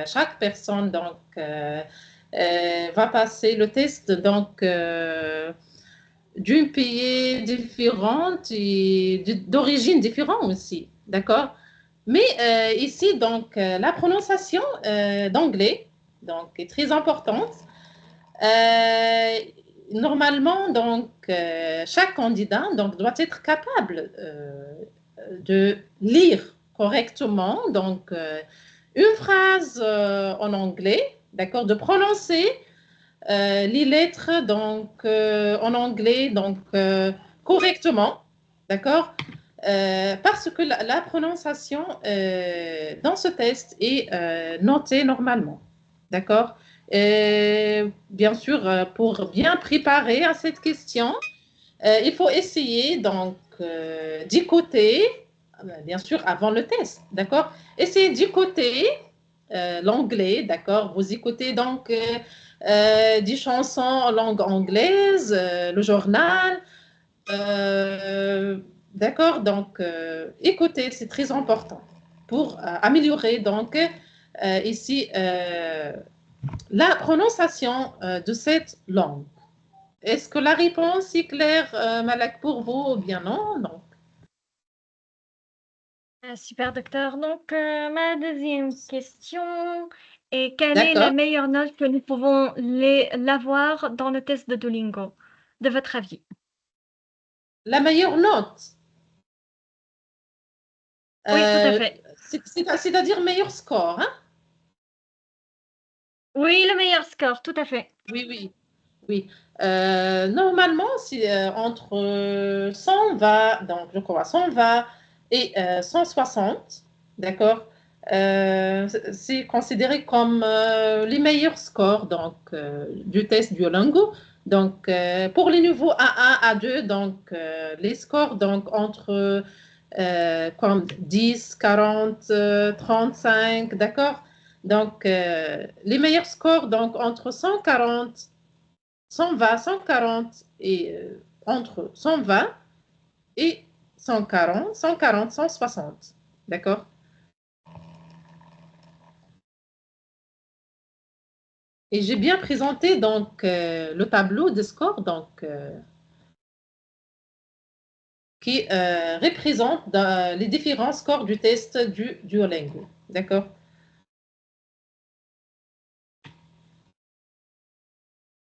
chaque personne va passer le test d'une pays différente et d'origine différente aussi, d'accord? Mais ici, la prononciation d'anglais est très importante. Euh, Normalement, chaque candidat doit être capable de lire correctement une phrase en anglais, d'accord, de prononcer les lettres en anglais correctement, d'accord? Parce que la prononciation dans ce test est notée normalement, d'accord? Bien sûr, pour bien préparer à cette question, il faut essayer d'écouter, bien sûr, avant le test, d'accord? Essayez d'écouter l'anglais, d'accord? Vous écoutez des chansons en langue anglaise, le journal, euh, d'accord? Écoutez, c'est très important pour améliorer ici la prononciation de cette langue. Est-ce que la réponse est claire, Malak, pour vous ou bien non? Non. Super docteur. Donc, ma deuxième question est quelle est la D'accord. meilleure note que nous pouvons l'avoir dans le test de Duolingo, de votre avis? La meilleure note, Oui, tout à euh, fait. c'est-à-dire meilleur score, hein? Oui, le meilleur score, tout à fait. Oui, oui, oui. Normalement, c'est entre 120, donc je crois 120 et 160, d'accord? C'est considéré comme les meilleurs scores du test Duolingo. Pour les niveaux A1, A2, les scores entre comme 10, 40, 35, d'accord? Les meilleurs scores entre 140, 120, 140 et entre 120 et 140, 140, 160. D'accord? Et j'ai bien présenté le tableau de score qui représente les différents scores du test du Duolingo. D'accord?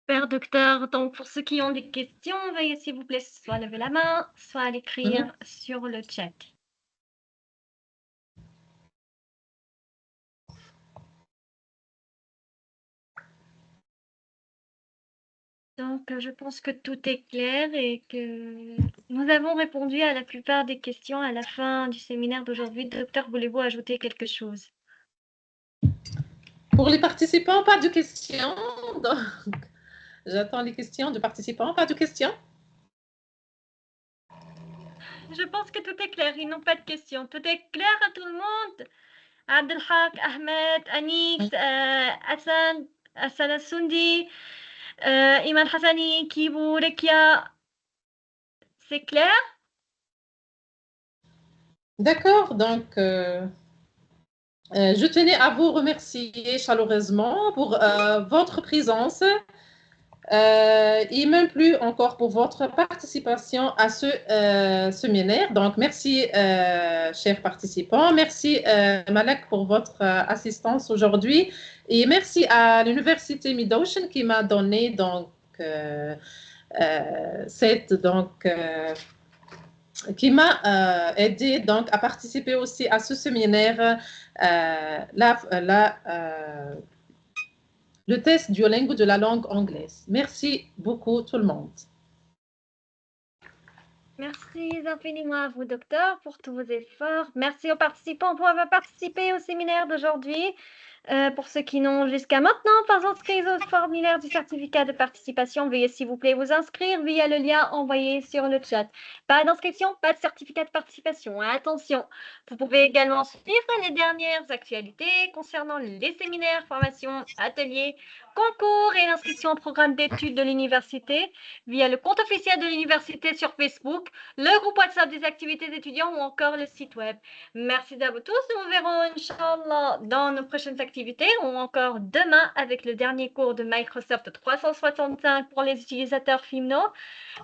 Super docteur. Donc, pour ceux qui ont des questions, veuillez s'il vous plaît soit lever la main, soit Mhm. l'écrire sur le chat. Donc, je pense que tout est clair et que nous avons répondu à la plupart des questions à la fin du séminaire d'aujourd'hui. Docteur, voulez-vous ajouter quelque chose? Pour les participants, pas de questions. Donc, j'attends les questions des participants. Pas de questions? Je pense que tout est clair. Ils n'ont pas de questions. Tout est clair à tout le monde. Abdelhak, Ahmed, Anix, Hassan, Hassan Sundi, Iman Hassani, Kibou, Rekia. C'est clair? D'accord. Je tenais à vous remercier chaleureusement pour votre présence et même plus encore pour votre participation à ce séminaire. Donc, merci, chers participants. Merci, Malek, pour votre assistance aujourd'hui. Et merci à l'Université Mid-Ocean qui m'a donné cette qui m'a aidé à participer aussi à ce séminaire le le test Duolingo de la langue anglaise. Merci beaucoup tout le monde. Merci infiniment à vous, docteur, pour tous vos efforts. Merci aux participants pour avoir participé au séminaire d'aujourd'hui. Pour ceux qui n'ont jusqu'à maintenant pas inscrit au formulaire du certificat de participation, veuillez s'il vous plaît vous inscrire via le lien envoyé sur le chat. Pas d'inscription, pas de certificat de participation. Attention, vous pouvez également suivre les dernières actualités concernant les séminaires, formations, ateliers, concours et l'inscription au programme d'études de l'université via le compte officiel de l'université sur Facebook, le groupe WhatsApp des activités d'étudiants ou encore le site web. Merci à vous tous. Nous verrons, Inch'Allah, dans nos prochaines activités ou encore demain avec le dernier cours de Microsoft 365 pour les utilisateurs finaux,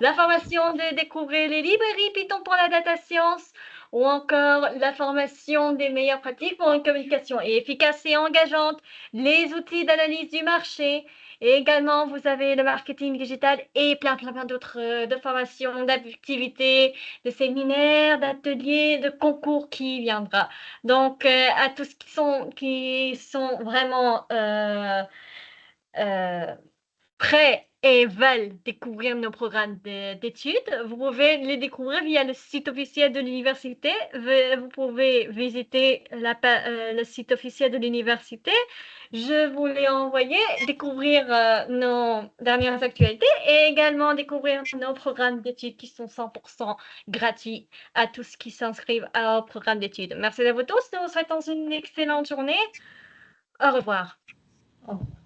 la formation de découvrir les librairies Python pour la data science ou encore la formation des meilleures pratiques pour une communication efficace et engageante, les outils d'analyse du marché. Et également, vous avez le marketing digital et plein d'autres de formations, d'activités, de séminaires, d'ateliers, de concours qui viendra. Donc, à tous qui sont vraiment prêts et veulent découvrir nos programmes d'études, vous pouvez les découvrir via le site officiel de l'université. Vous pouvez visiter le site officiel de l'université. Je vous l'ai envoyé, découvrir nos dernières actualités et également découvrir nos programmes d'études qui sont 100% gratuits à tous qui s'inscrivent au programme d'études. Merci à vous tous. Nous vous souhaitons une excellente journée. Au revoir. Au revoir.